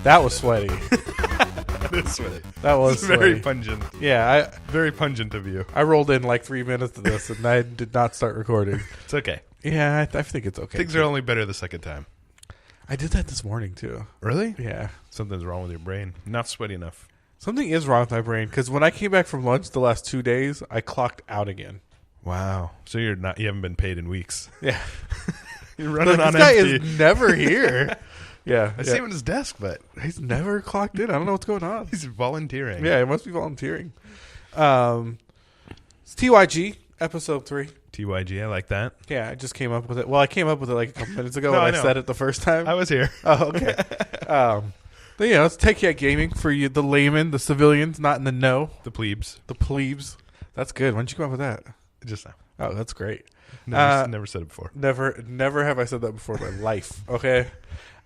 That was sweaty. That is sweaty. That was It's very sweaty. pungent. Yeah, Very pungent of you. I rolled in like 3 minutes of this, and I did not start recording. It's okay. Yeah, I think it's okay. Things too. are only better the second time. I did that this morning too. Really? Yeah. Something's wrong with your brain. Not sweaty enough. Something is wrong with my brain because when I came back from lunch the last 2 days, I clocked out again. Wow. So you haven't been paid in weeks. Yeah. You're running Like, on this guy empty. is never here. Yeah. I see him at his desk, but He's never clocked in. I don't know what's going on. he's volunteering. Yeah, he must be volunteering. It's TYG, episode 3. TYG, I like that. Yeah, I just came up with it. Well, I came up with it like a couple minutes ago No, when I I know. said it the first time. I was here. Oh, okay. But, it's Tech Yak Gaming for you, the layman, the civilians, not in the know, The plebes. the plebes. That's good. When'd you come up with that? Just now. Oh, that's great. Never said it before. Never have I said that before in my life. Okay.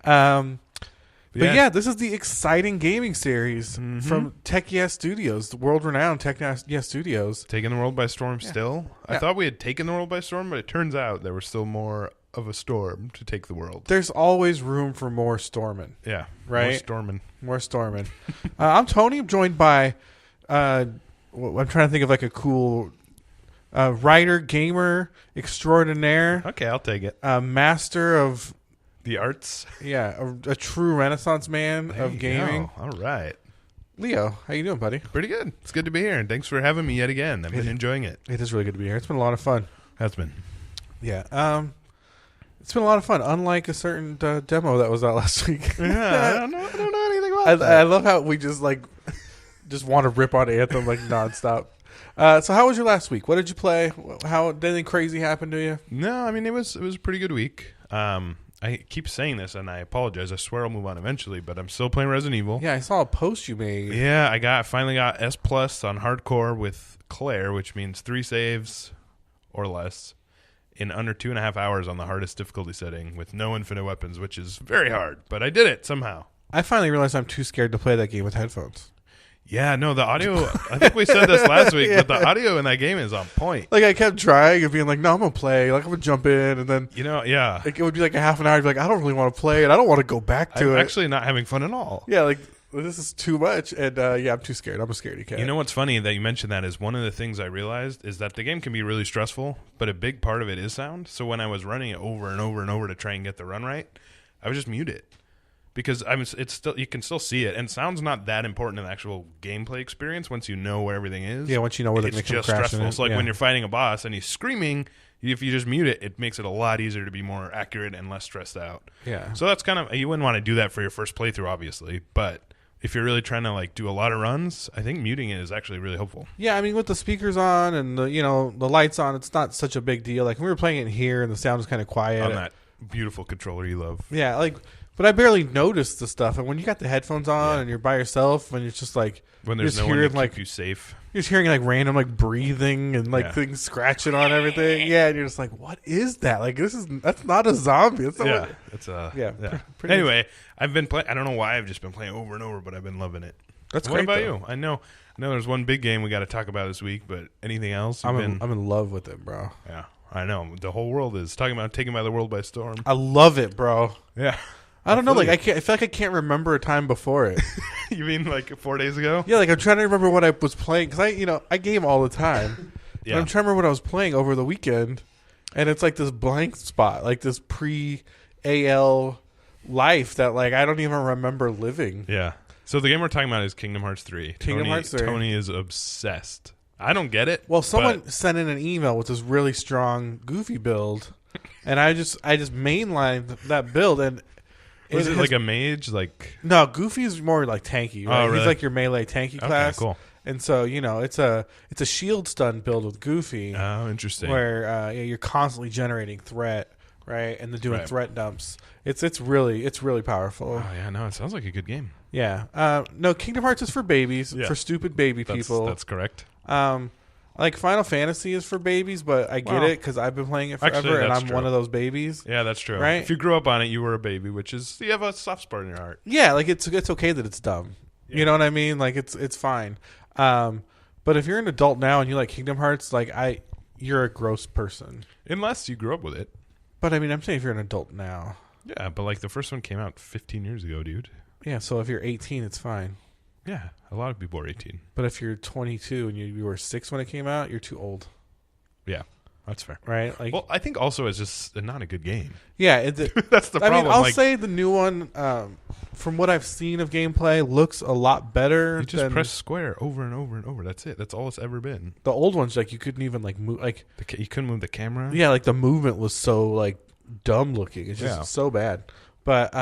But yeah, this is the exciting gaming series from Tech Yeah Studios, the world-renowned Tech Yeah Studios. Taking the world by storm still? Yeah. I thought we had taken the world by storm, but it turns out there was still more of a storm to take the world. There's always room for more storming. Yeah. Right? More storming. More storming. I'm Tony. I'm joined by, I'm trying to think of like a cool writer, gamer, extraordinaire, Okay, I'll take it. master of, The arts. a true renaissance man There of you gaming. go. All right. Leo, how you doing, buddy? Pretty good. It's good to be here, and thanks for having me yet again. I've been enjoying it. It is really good to be here. It's been a lot of fun. Has been. Yeah. It's been a lot of fun, unlike a certain demo that was out last week. Yeah, I don't know anything about I that. love how we just want to rip on Anthem like nonstop. So how was your last week? What did you play? How did anything crazy happen to you? No, I mean it was a pretty good week. I keep saying this, and I apologize. I swear I'll move on eventually, but I'm still playing Resident Evil. Yeah, I saw a post you made. Yeah, I finally got S plus on hardcore with Claire, which means 3 saves or less in under 2.5 hours on the hardest difficulty setting with no infinite weapons, which is very hard, but I did it somehow. I finally realized I'm too scared to play that game with headphones. Yeah, no, the audio, I think we said this last week, Yeah. but the audio in that game is on point. Like I kept trying and being like, no, I'm gonna play. Like I'm gonna jump in, and then Yeah. like, it would be like a half an hour. I'd be like, I don't really want to play it. I don't want to go back to I'm it. actually not having fun at all. Yeah, like this is too much, and I'm too scared. I'm a scaredy cat. You know what's funny that you mentioned that is one of the things I realized is that the game can be really stressful, but a big part of it is sound. So when I was running it over and over and over to try and get the run right, I would just mute it because it's still you can still see it, and sound's not that important in the actual gameplay experience once you know where everything is. Yeah, once you know where they're it's going to come just crashing stressful. in. So like Yeah. when you're fighting a boss and he's screaming, if you just mute it, it makes it a lot easier to be more accurate and less stressed out. Yeah. So that's kind of you wouldn't want to do that for your first playthrough, obviously, but if you're really trying to like do a lot of runs, I think muting it is actually really helpful. Yeah, I mean, with the speakers on and the lights on, it's not such a big deal. Like we were playing it here, and the sound was kind of quiet. On that beautiful controller you love. Yeah, but I barely noticed the stuff. And when you got the headphones on and you're by yourself, and it's just like When you're there's just no one to hearing, keep like you safe. you're just hearing like random like breathing and like Yeah. things scratching on everything. Yeah, and you're just like, what is that? Like that's not a zombie. That's not Yeah, what- it's Yeah, pretty Anyway, I've been playing. I don't know why I've just been playing over and over, but I've been loving it. That's What great. about though. you? I know there's one big game we got to talk about this week, but anything else? I'm in love with it, bro. Yeah, I know. The whole world is talking about taking by the world by storm. I love it, bro. Yeah. I don't know. feel Like I feel like I can't remember a time before it. You mean like 4 days ago? Yeah, like I'm trying to remember what I was playing because I game all the time. Yeah. But I'm trying to remember what I was playing over the weekend, and it's like this blank spot, like this pre-AL life that like I don't even remember living. Yeah. So the game we're talking about is Kingdom Hearts 3. Kingdom Hearts 3. Tony is obsessed. I don't get it. Well, someone but sent in an email with this really strong Goofy build, and I just mainlined that build, and was it has- like a mage? Like no, Goofy's more like tanky. Right? really? He's like your melee tanky class. cool. And so it's a shield stun build with Goofy. Oh, interesting. Where you're constantly generating threat, right, and then doing Right. threat dumps. It's really powerful. Oh yeah, no, it sounds like a good game. Yeah. No, Kingdom Hearts is for babies, Yeah. for stupid baby people. That's correct. Like Final Fantasy is for babies, but I get Well, it because I've been playing it forever, actually, and that's I'm true. one of those babies. Yeah, that's true. Right? If you grew up on it, you were a baby, which is you have a soft spot in your heart. Yeah, like it's okay that it's dumb. Yeah. You know what I mean? Like it's fine. But if you're an adult now and you like Kingdom Hearts, you're a gross person. Unless you grew up with it. But I mean, I'm saying if you're an adult now. Yeah, but like the first one came out 15 years ago, dude. Yeah, so if you're 18, it's fine. Yeah, a lot of people are 18. But if you're 22 and you were 6 when it came out, you're too old. Yeah, that's fair. Right? Like, Well, I think also it's just not a good game. yeah, That's the problem. I'll say the new one, from what I've seen of gameplay, looks a lot better. You just than press square over and over and over. That's it. That's all it's ever been. the old ones. Like, you couldn't even like move. Like, You couldn't move the camera. yeah, like the movement was so like dumb looking. It's just so bad. But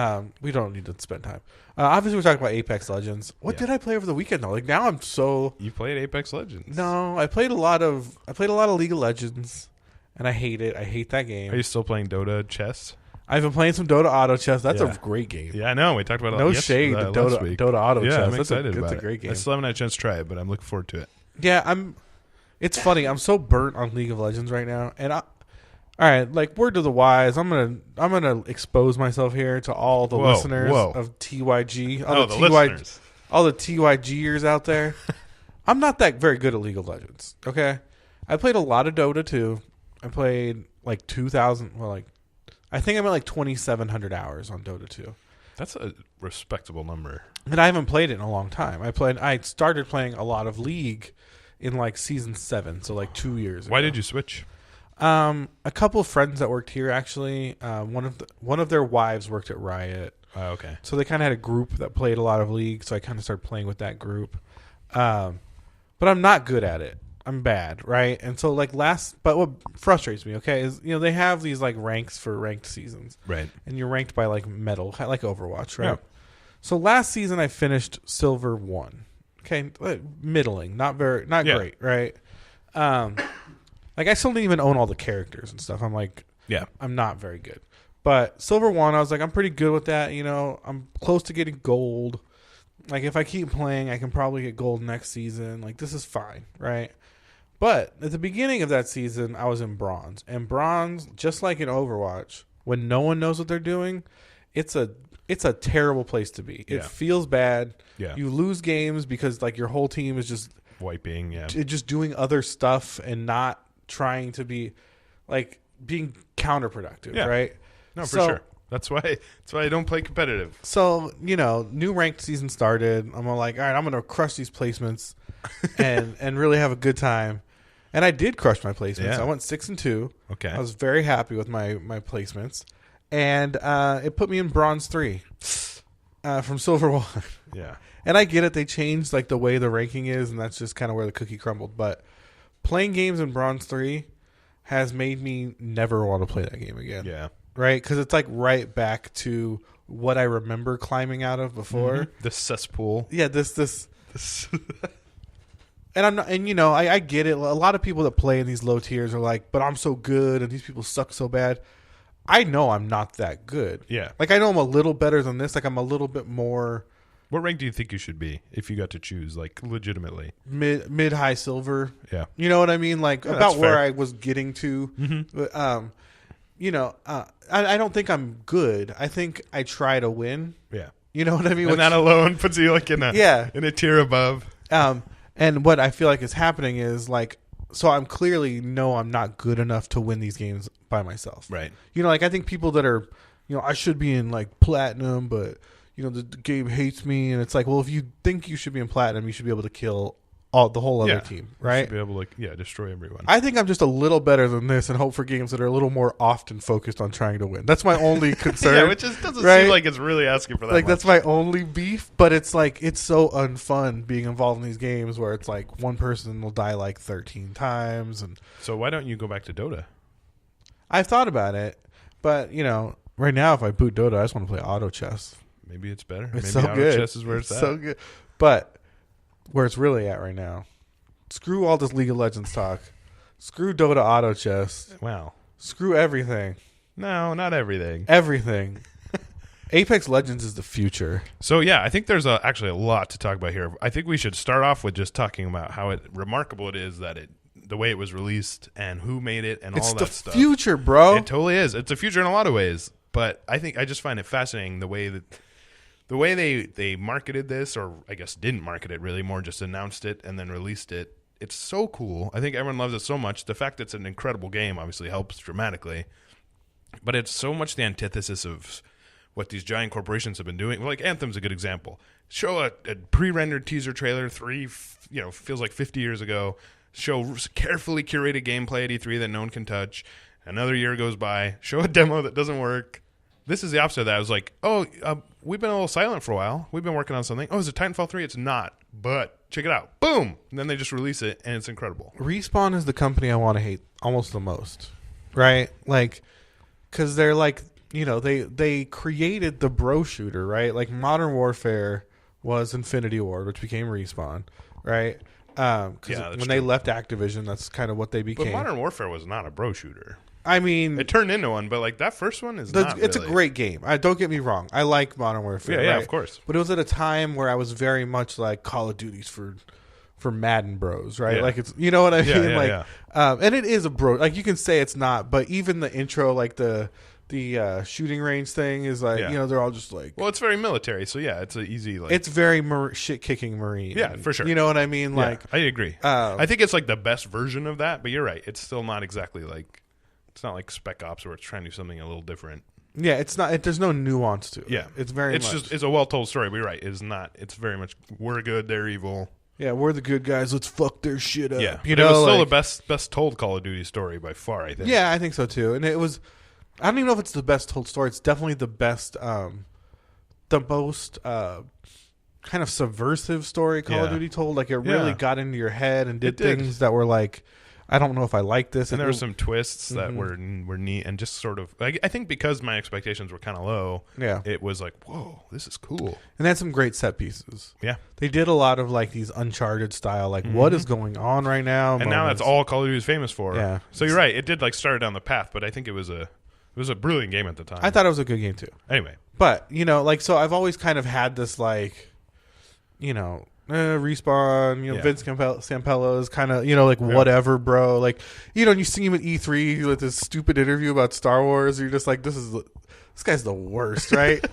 we don't need to spend time. Obviously, we're talking about Apex Legends. What did I play over the weekend though? Like, now I'm so. You played Apex Legends. No, I played a lot of League of Legends, and I hate it. I hate that game. Are you still playing Dota chess? I've been playing some Dota Auto Chess. That's Yeah. a great game. Yeah, I know. We talked about it. No shade to last week. Dota Auto Yeah, Chess. I'm excited about It's it. a great game. I still haven't had a chance to try it, but I'm looking forward to it. Yeah, It's funny. I'm so burnt on League of Legends right now, and all right, like, word to the wise. I'm gonna expose myself here to all the listeners of TYG. All the listeners. all the TYGers out there. I'm not that very good at League of Legends. Okay, I played a lot of Dota 2. I played like 2,000. Well, like, I think I'm at like 2,700 hours on Dota 2. That's a respectable number. And I haven't played it in a long time. I started playing a lot of League in like season 7, so like 2 years ago. Why did you switch? A couple of friends that worked here, actually. One of their wives worked at Riot. Okay. So they kind of had a group that played a lot of League, so I kind of started playing with that group. But I'm not good at it. I'm bad, right? And so like but what frustrates me, okay, is they have these like ranks for ranked seasons. Right. And you're ranked by like medal, like Overwatch, right? Yeah. So last season I finished Silver 1. Okay, middling, not great, right? Like, I still didn't even own all the characters and stuff. I'm like, I'm not very good. But Silver 1, I was like, I'm pretty good with that. I'm close to getting gold. Like, if I keep playing, I can probably get gold next season. Like, this is fine, right? But at the beginning of that season, I was in bronze. And bronze, just like in Overwatch, when no one knows what they're doing, it's a terrible place to be. It feels bad. Yeah. You lose games because, like, your whole team is just wiping, just doing other stuff and not trying to be, like, being counterproductive, right? No, for sure. That's why I don't play competitive. So, new ranked season started. I'm like, all right, I'm going to crush these placements and really have a good time. And I did crush my placements. Yeah. I went 6-2. Okay. I was very happy with my placements. And it put me in bronze 3 from silver 1. Yeah. And I get it. They changed, like, the way the ranking is, and that's just kind of where the cookie crumbled. But playing games in bronze 3 has made me never want to play that game again. Yeah. Right? Because it's like right back to what I remember climbing out of before. Mm-hmm. The cesspool. Yeah, this. And I'm not, and I get it. A lot of people that play in these low tiers are like, but I'm so good, and these people suck so bad. I know I'm not that good. Yeah. Like, I know I'm a little better than this. Like, I'm a little bit more. What rank do you think you should be if you got to choose, like, legitimately? Mid high silver. Yeah. You know what I mean? Like, about where I was getting to. Mm-hmm. But, I don't think I'm good. I think I try to win. Yeah. You know what I mean? And that alone puts you, like, in a tier above. And what I feel like is happening is, like, so I'm clearly know I'm not good enough to win these games by myself. Right. Like, I think people that are, I should be in, like, platinum, but, the game hates me. And it's like, well, if you think you should be in platinum, you should be able to kill the whole other team, right? You should be able to, destroy everyone. I think I'm just a little better than this and hope for games that are a little more often focused on trying to win. That's my only concern. Yeah, which just doesn't seem like it's really asking for that Like, much. that's my only beef, but it's like, it's so unfun being involved in these games where it's like one person will die like 13 times. And so why don't you go back to Dota? I've thought about it, but, right now if I boot Dota, I just want to play auto chess. Maybe it's better. It's Maybe so auto good. chess is where it's at. So good. But where it's really at right now, screw all this League of Legends talk. Screw Dota Auto Chess. Wow. Screw everything. No, not everything. Everything. Apex Legends is the future. So, yeah, I think there's actually a lot to talk about here. I think we should start off with just talking about how remarkable it is that the way it was released and who made it and all that stuff. It's the future, bro. It totally is. It's a future in a lot of ways. But I just find it fascinating the way they marketed this, or I guess didn't market it really, more just announced it and then released it. It's so cool. I think everyone loves it so much. The fact that it's an incredible game obviously helps dramatically. But it's so much the antithesis of what these giant corporations have been doing. Like Anthem's a good example. Show a pre-rendered teaser trailer feels like 50 years ago. Show carefully curated gameplay at E3 that no one can touch. Another year goes by. Show a demo that doesn't work. This is the opposite of that. I was like, we've been a little silent for a while. We've been working on something. Oh, is it Titanfall 3? It's not. But check it out. Boom! And then they just release it, and it's incredible. Respawn is the company I want to hate almost the most. Right? Like, because they're like, they created the bro shooter, right? Like Modern Warfare was Infinity Ward, which became Respawn, right? Because when they left Activision, that's kind of what they became. But Modern Warfare was not a bro shooter. I mean, it turned into one, but like that first one is not. It's a great game. Don't get me wrong. I like Modern Warfare. Yeah, right? Of course. But it was at a time where I was very much like Call of Duty's for Madden bros, right? Like it's, you know what I mean? And it is a bro. Like you can say it's not, but even the intro, like the shooting range thing is like, they're all just like, well, it's very military, so it's an easy, like, it's very shit kicking Marine. Yeah, for sure. You know what I mean? Like, I agree. I think it's like the best version of that, but you're right. It's still not exactly like, it's not like Spec Ops where it's trying to do something a little different. Yeah, it's not. There's no nuance to it. Yeah, it's very. It's a well told story. But you're right. It's not. It's very much we're good, they're evil. Yeah, we're the good guys. Let's fuck their shit up. Yeah, it was still the best told Call of Duty story by far, I think. Yeah, I think so too. And it was. I don't even know if it's the best told story. It's definitely the best, the most kind of subversive story Call of Duty told. Like it really got into your head and did things that were like, I don't know if I like this. And there were some twists that were neat and just sort of, I think because my expectations were kind of low, it was like, whoa, this is cool. And they had some great set pieces. Yeah. They did a lot of like these Uncharted style, like what is going on right now? And now that's all Call of Duty is famous for. Yeah. So you're right. It did like start down the path, but I think it was a brilliant game at the time. I thought it was a good game too. Anyway. But, so I've always kind of had this like, Respawn, Vince Campello is kind of, whatever, bro. Like, you see him at E3 with this stupid interview about Star Wars. You're just like, this guy's the worst, right?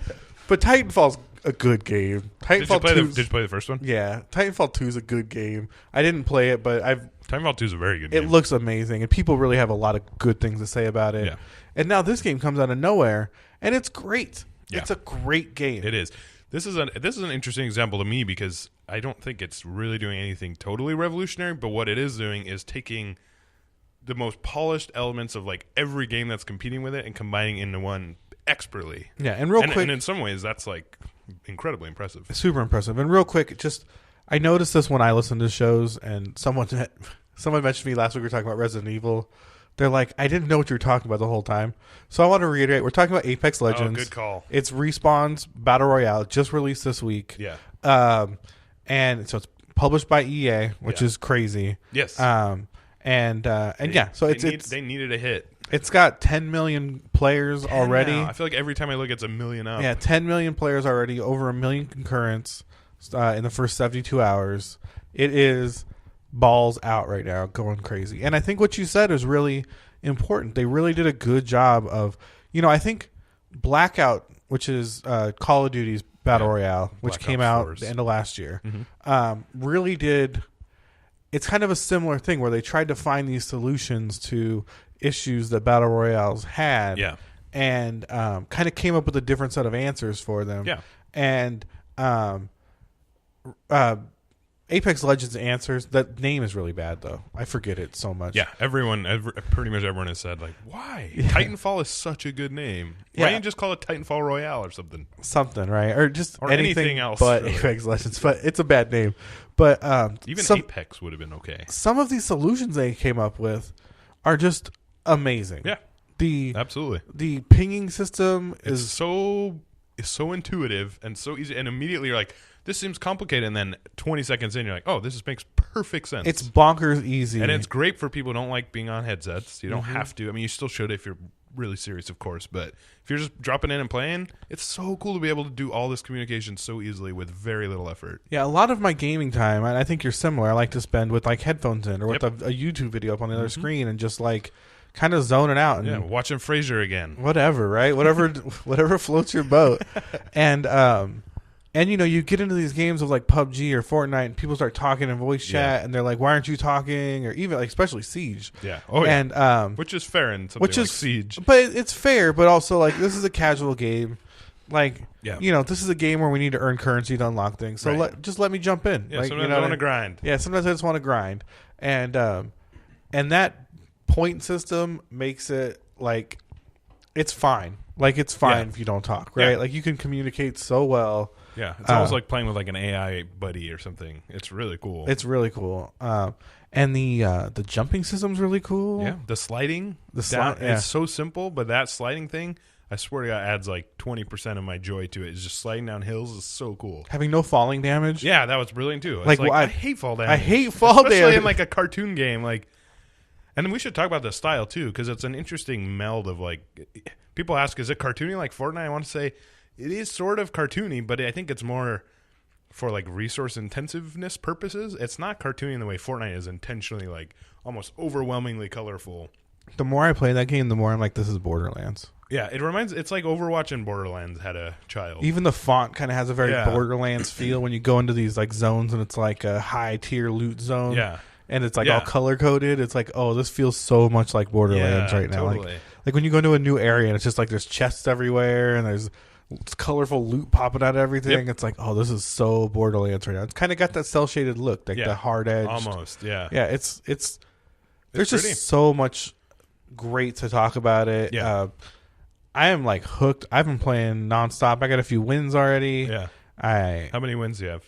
But Titanfall's a good game. Did you play the first one? Yeah. Titanfall 2 is a good game. I didn't play it, but Titanfall 2 is a very good game. It looks amazing, and people really have a lot of good things to say about it. Yeah. And now this game comes out of nowhere, and it's great. Yeah. It's a great game. It is. This is an interesting example to me because I don't think it's really doing anything totally revolutionary, but what it is doing is taking the most polished elements of like every game that's competing with it and combining into one expertly. Yeah, and quick, and in some ways that's like incredibly impressive. Super impressive. And real quick, I noticed this when I listen to shows, and someone mentioned to me last week we were talking about Resident Evil. They're like, I didn't know what you were talking about the whole time. So I want to reiterate, we're talking about Apex Legends. Oh, good call. It's Respawn's Battle Royale, just released this week. Yeah. And so it's published by EA, which is crazy. Yes. So they needed a hit. It's got 10 million players already. Now. I feel like every time I look, it's 1 million up. Yeah, 10 million players already, over 1 million concurrents in the first 72 hours. It is balls out right now, going crazy. And I think what you said is really important. They really did a good job of, I think Blackout, which is Call of Duty's Battle Royale, which came out the end of last year, really did. It's kind of a similar thing where they tried to find these solutions to issues that Battle Royales had, and kind of came up with a different set of answers for them. Yeah. And Apex Legends answers, that name is really bad though. I forget it so much. Yeah, pretty much everyone has said like, why? Yeah. Titanfall is such a good name. Why don't you just call it Titanfall Royale or something? Something, right? Or anything else, but really. Apex Legends. But it's a bad name. But even Apex would have been okay. Some of these solutions they came up with are just amazing. Yeah, absolutely. The pinging system is so intuitive and so easy, and immediately you're like, this seems complicated, and then 20 seconds in, you're like, oh, this makes perfect sense. It's bonkers easy. And it's great for people who don't like being on headsets. You don't have to. I mean, you still should if you're really serious, of course, but if you're just dropping in and playing, it's so cool to be able to do all this communication so easily with very little effort. Yeah, a lot of my gaming time, and I think you're similar, I like to spend with like headphones in or with a YouTube video up on the other screen and just like kind of zoning out. And watching Frasier again. Whatever, right? Whatever floats your boat. And you get into these games of like PUBG or Fortnite, and people start talking in voice chat, and they're like, "Why aren't you talking?" Or even like, especially Siege. Yeah. And which is fair in something like Siege. But it's fair, but also like this is a casual game. Like, this is a game where we need to earn currency to unlock things. So just let me jump in. Yeah, sometimes I want to grind. Yeah, sometimes I just want to grind. And that point system makes it like it's fine. Like it's fine if you don't talk, right? Like you can communicate so well. Yeah, it's almost like playing with like an AI buddy or something. It's really cool. It's really cool. And the jumping system's really cool. Yeah, the sliding. It's so simple, but that sliding thing, I swear to God, adds like 20% of my joy to it. It's just sliding down hills is so cool. Having no falling damage. Yeah, that was brilliant too. It's I hate fall damage. I hate fall damage. Especially in like a cartoon game. Like, and then we should talk about the style too, because it's an interesting meld of like, people ask, is it cartoony like Fortnite? I want to say it is sort of cartoony, but I think it's more for like resource intensiveness purposes. It's not cartoony in the way Fortnite is intentionally like almost overwhelmingly colorful. The more I play that game, the more I'm like, this is Borderlands. Yeah, it's like Overwatch and Borderlands had a child. Even the font kind of has a very Borderlands feel when you go into these like zones and it's like a high tier loot zone. Yeah. And it's like all color coded. It's like, oh, this feels so much like Borderlands right now. Totally. Like when you go into a new area and it's just like there's chests everywhere and there's colorful loot popping out of everything. It's like, oh, this is so Borderlands right now. It's kind of got that cell shaded look, like the hard edge. Almost, yeah. Yeah, it's there's just so much great to talk about it. Yeah. I am like hooked. I've been playing nonstop. I got a few wins already. Yeah. How many wins do you have?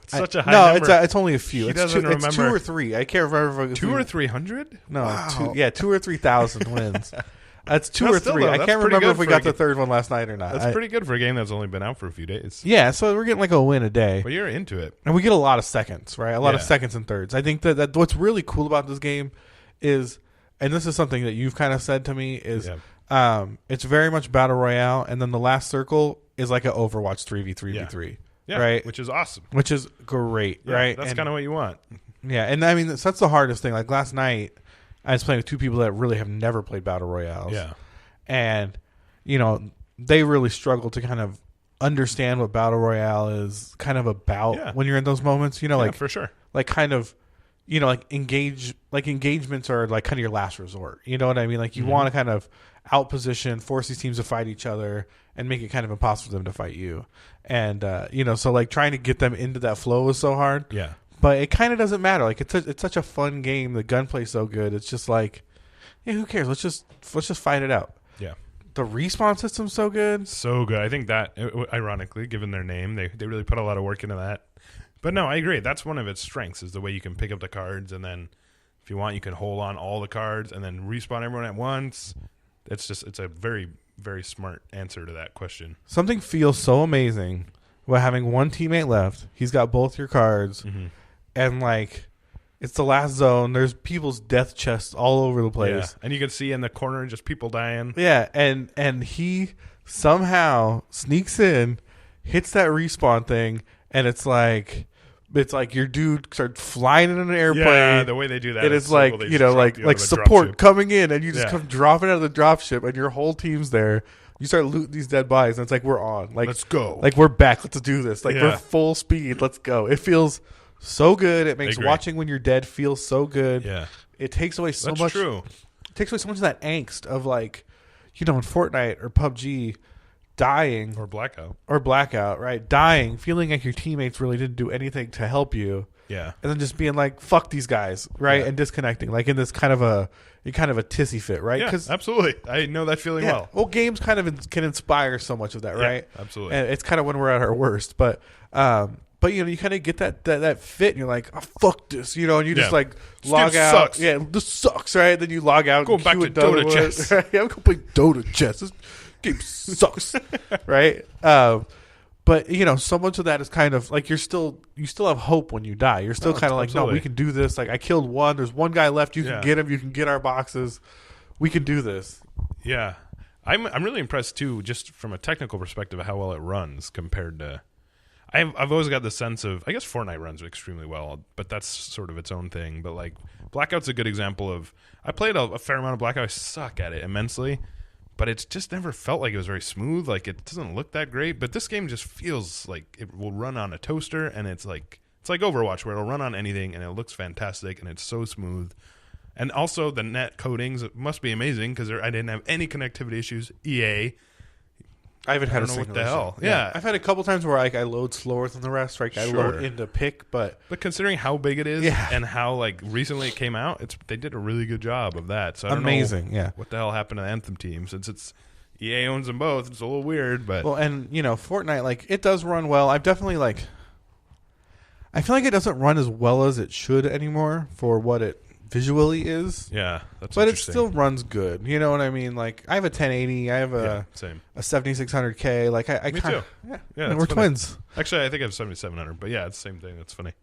Such a high number. No, it's only a few. It's 2 or 3. I can't remember. 2 or 300? No, wow. 2 or 3,000 wins. That's 2 or 3. I can't remember if we got the third one last night or not. That's pretty good for a game that's only been out for a few days. Yeah, so we're getting like a win a day. But you're into it. And we get a lot of seconds, right? A lot of seconds and thirds. I think that what's really cool about this game is, and this is something that you've kind of said to me, is it's very much Battle Royale, and then the last circle is like an Overwatch 3v3v3. Yeah, right? Which is awesome. Which is great, right? That's kind of what you want. Yeah, and I mean, that's the hardest thing. Like last night, I was playing with 2 people that really have never played Battle Royales. Yeah. And, they really struggle to kind of understand what Battle Royale is kind of about when you're in those moments. Like for sure. Like kind of, like engagements are like kind of your last resort. You know what I mean? Like you want to kind of outposition, force these teams to fight each other, and make it kind of impossible for them to fight you. And so like trying to get them into that flow is so hard. Yeah. But it kind of doesn't matter. Like it's such a fun game. The gunplay's so good. It's just like, who cares? Let's just fight it out. Yeah. The respawn system's so good. So good. I think that, ironically, given their name, they really put a lot of work into that. But no, I agree. That's one of its strengths, is the way you can pick up the cards, and then if you want, you can hold on all the cards and then respawn everyone at once. It's a very, very smart answer to that question. Something feels so amazing about having one teammate left. He's got both your cards, and like, it's the last zone. There's people's death chests all over the place. Yeah. And you can see in the corner just people dying. Yeah, and he somehow sneaks in, hits that respawn thing, and it's like your dude starts flying in an airplane. Yeah, the way they do that. And it's like, like support coming in, and you just come dropping out of the dropship, and your whole team's there. You start looting these dead bodies, and it's like, we're on. Like, let's go. Like, we're back. Let's do this. Like, we're full speed. Let's go. It feels so good. It makes watching when you're dead feel so good. Yeah. It takes away so That's much. True. It takes away so much of that angst of like, in Fortnite or PUBG, dying or blackout, right? Dying, feeling like your teammates really didn't do anything to help you. Yeah. And then just being like, fuck these guys, right? And disconnecting, like in this kind of a tissy fit, right? Yeah, absolutely. I know that feeling well. Well, games kind of can inspire so much of that, right? Absolutely. And it's kind of when we're at our worst, but you kind of get that fit, and you're like, oh, fuck this, and you just like log out. Sucks. Yeah, this sucks, right? Then you log out. Going back to Dota chess. Right? I'm gonna play Dota chess. This game sucks, right? But so much of that is kind of like you still have hope when you die. You're still kind of like, no, we can do this. Like I killed one. There's one guy left. You can get him. You can get our boxes. We can do this. Yeah, I'm really impressed too, just from a technical perspective, of how well it runs compared to. I've always got the sense of, I guess Fortnite runs extremely well, but that's sort of its own thing. But like Blackout's a good example of. I played a fair amount of Blackout. I suck at it immensely. But it's just never felt like it was very smooth. Like, it doesn't look that great. But this game just feels like it will run on a toaster, and it's like Overwatch, where it'll run on anything, and it looks fantastic, and it's so smooth. And also the net codings must be amazing because I didn't have any connectivity issues. EA. I haven't had I don't know what the hell. Yeah. I've had a couple times where I load slower than the rest. Like I load into pick, but considering how big it is and how like recently it came out, they did a really good job of that. So I don't know what the hell happened to the Anthem team since it's EA owns them both. It's a little weird, but and Fortnite, like it does run well. I've definitely I feel like it doesn't run as well as it should anymore for what it visually is. Yeah, that's but it still runs good. You know what I mean? Like I have a 1080, I have a 7600K. Like I Me too. Yeah, we're twins. Actually, I think I have 7700, but yeah, it's the same thing. That's funny.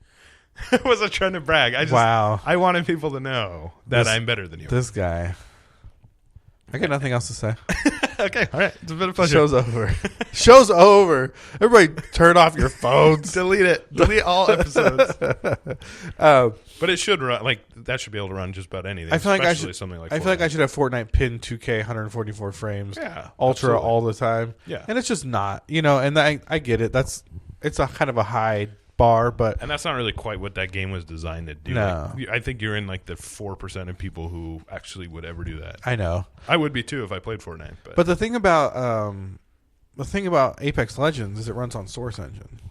I wasn't trying to brag. I wanted people to know that I'm better than you. This guy. I got nothing else to say. Okay, all right. It's been a pleasure. Show's over. Show's over. Everybody turn off your phones. Delete it. Delete all episodes. But it should run. Like, that should be able to run just about anything. I feel like I should have Fortnite pinned 2K 144 frames. Yeah. Ultra absolutely. All the time. Yeah. And it's just not. And I get it. It's a kind of a high bar, and that's not really quite what that game was designed to do. No. Like, I think you're in like the 4% of people who actually would ever do that. I know. I would be too if I played Fortnite. But the thing about Apex Legends is it runs on Source Engine.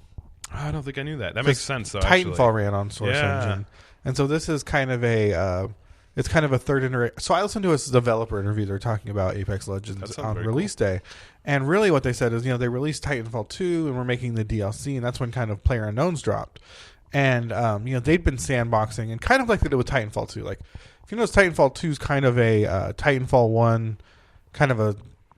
I don't think I knew that. That makes sense though. Titanfall ran on Source Engine. And so this is kind of it's kind of a third iteration. So I listened to a developer interview. They're talking about Apex Legends on release day. And really what they said is, they released Titanfall 2 and we're making the DLC. And that's when kind of PlayerUnknown's dropped. And, they'd been sandboxing and kind of like they did with Titanfall 2. Like, if you notice, Titanfall 2 is kind of a Titanfall 1, kind of a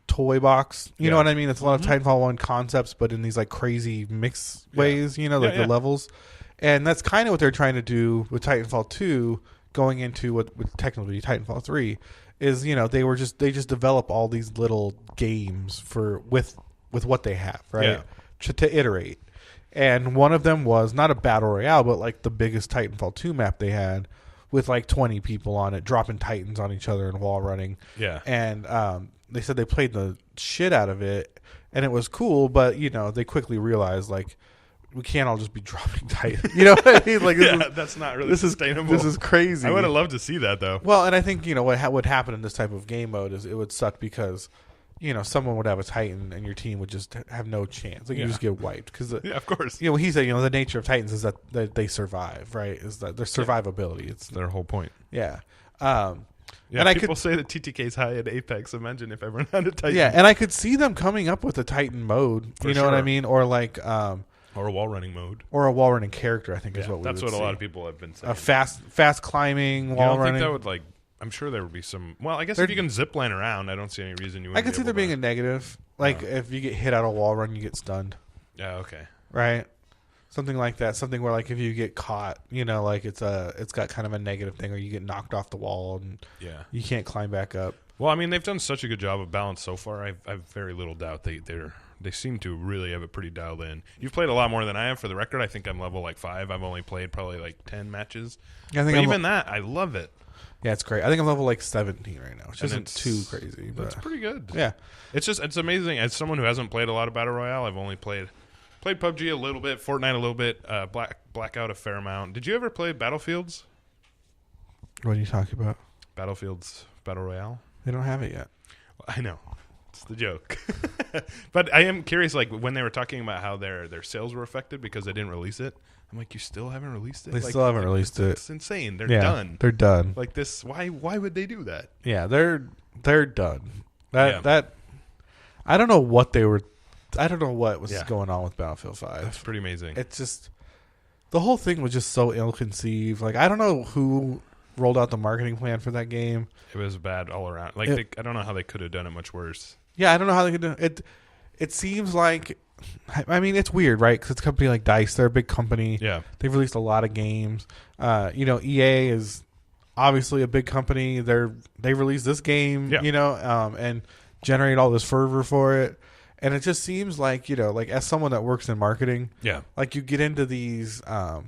toy box. You know what I mean? It's a lot of Titanfall 1 concepts, but in these like crazy mix ways, the levels. And that's kind of what they're trying to do with Titanfall 2 going into what would technically be Titanfall 3 is, they just develop all these little games with what they have, right? Yeah. To iterate. And one of them was not a battle royale, but like the biggest Titanfall 2 map they had with like 20 people on it, dropping Titans on each other and wall running. Yeah. And they said they played the shit out of it and it was cool, but they quickly realized like we can't all just be dropping Titans. You know what I mean? Like, that's not really sustainable. This is crazy. I would have loved to see that, though. Well, and I think, what would happen in this type of game mode is it would suck because, someone would have a Titan and your team would just have no chance. Like, you just get wiped. Cause of course. He said, the nature of Titans is that they survive, right? Is that their survivability. It's their whole point. Yeah. And people say that TTK's high at Apex. Imagine if everyone had a Titan. Yeah, and I could see them coming up with a Titan mode. You know what I mean? Or like... or a wall running mode. Or a wall running character, I think is what we that's would what see. A lot of people have been saying. A fast climbing wall running. I think that would like... I'm sure there would be some... Well, I guess if you can zip line around, I don't see any reason you wouldn't. I could see there being a negative. Like if you get hit out of wall run, you get stunned. Yeah, okay. Right? Something like that. Something where like if you get caught, like it's got kind of a negative thing, or you get knocked off the wall and you can't climb back up. Well, I mean, they've done such a good job of balance so far. I've very little doubt they seem to really have it pretty dialed in. You've played a lot more than I have. For the record, I think I'm level like 5. I've only played probably like 10 matches. I think even that, I love it. Yeah, it's great. I think I'm level like 17 right now, which isn't too crazy. But that's pretty good. Yeah. It's amazing. As someone who hasn't played a lot of Battle Royale, I've only played PUBG a little bit, Fortnite a little bit, Blackout a fair amount. Did you ever play Battlefields? What are you talking about? Battlefields Battle Royale? They don't have it yet. I know. It's the joke. But I am curious, like, when they were talking about how their sales were affected because they didn't release it, I'm like, you still haven't released it? They still haven't released it. It's insane. They're done. They're done. Like this, why would they do that? Yeah, they're done. That I don't know what they were... I don't know what was going on with Battlefield 5. That's pretty amazing. It's just... The whole thing was just so ill-conceived. Like, I don't know who rolled out the marketing plan for that game. It was bad all around. Like, I don't know how they could have done it much worse. Yeah, I don't know how they could do it. It seems like... I mean, it's weird, right? Because it's a company like DICE. They're a big company. Yeah. They've released a lot of games. EA is obviously a big company. They released this game, and generate all this fervor for it. And it just seems like, like as someone that works in marketing, like you get into these, I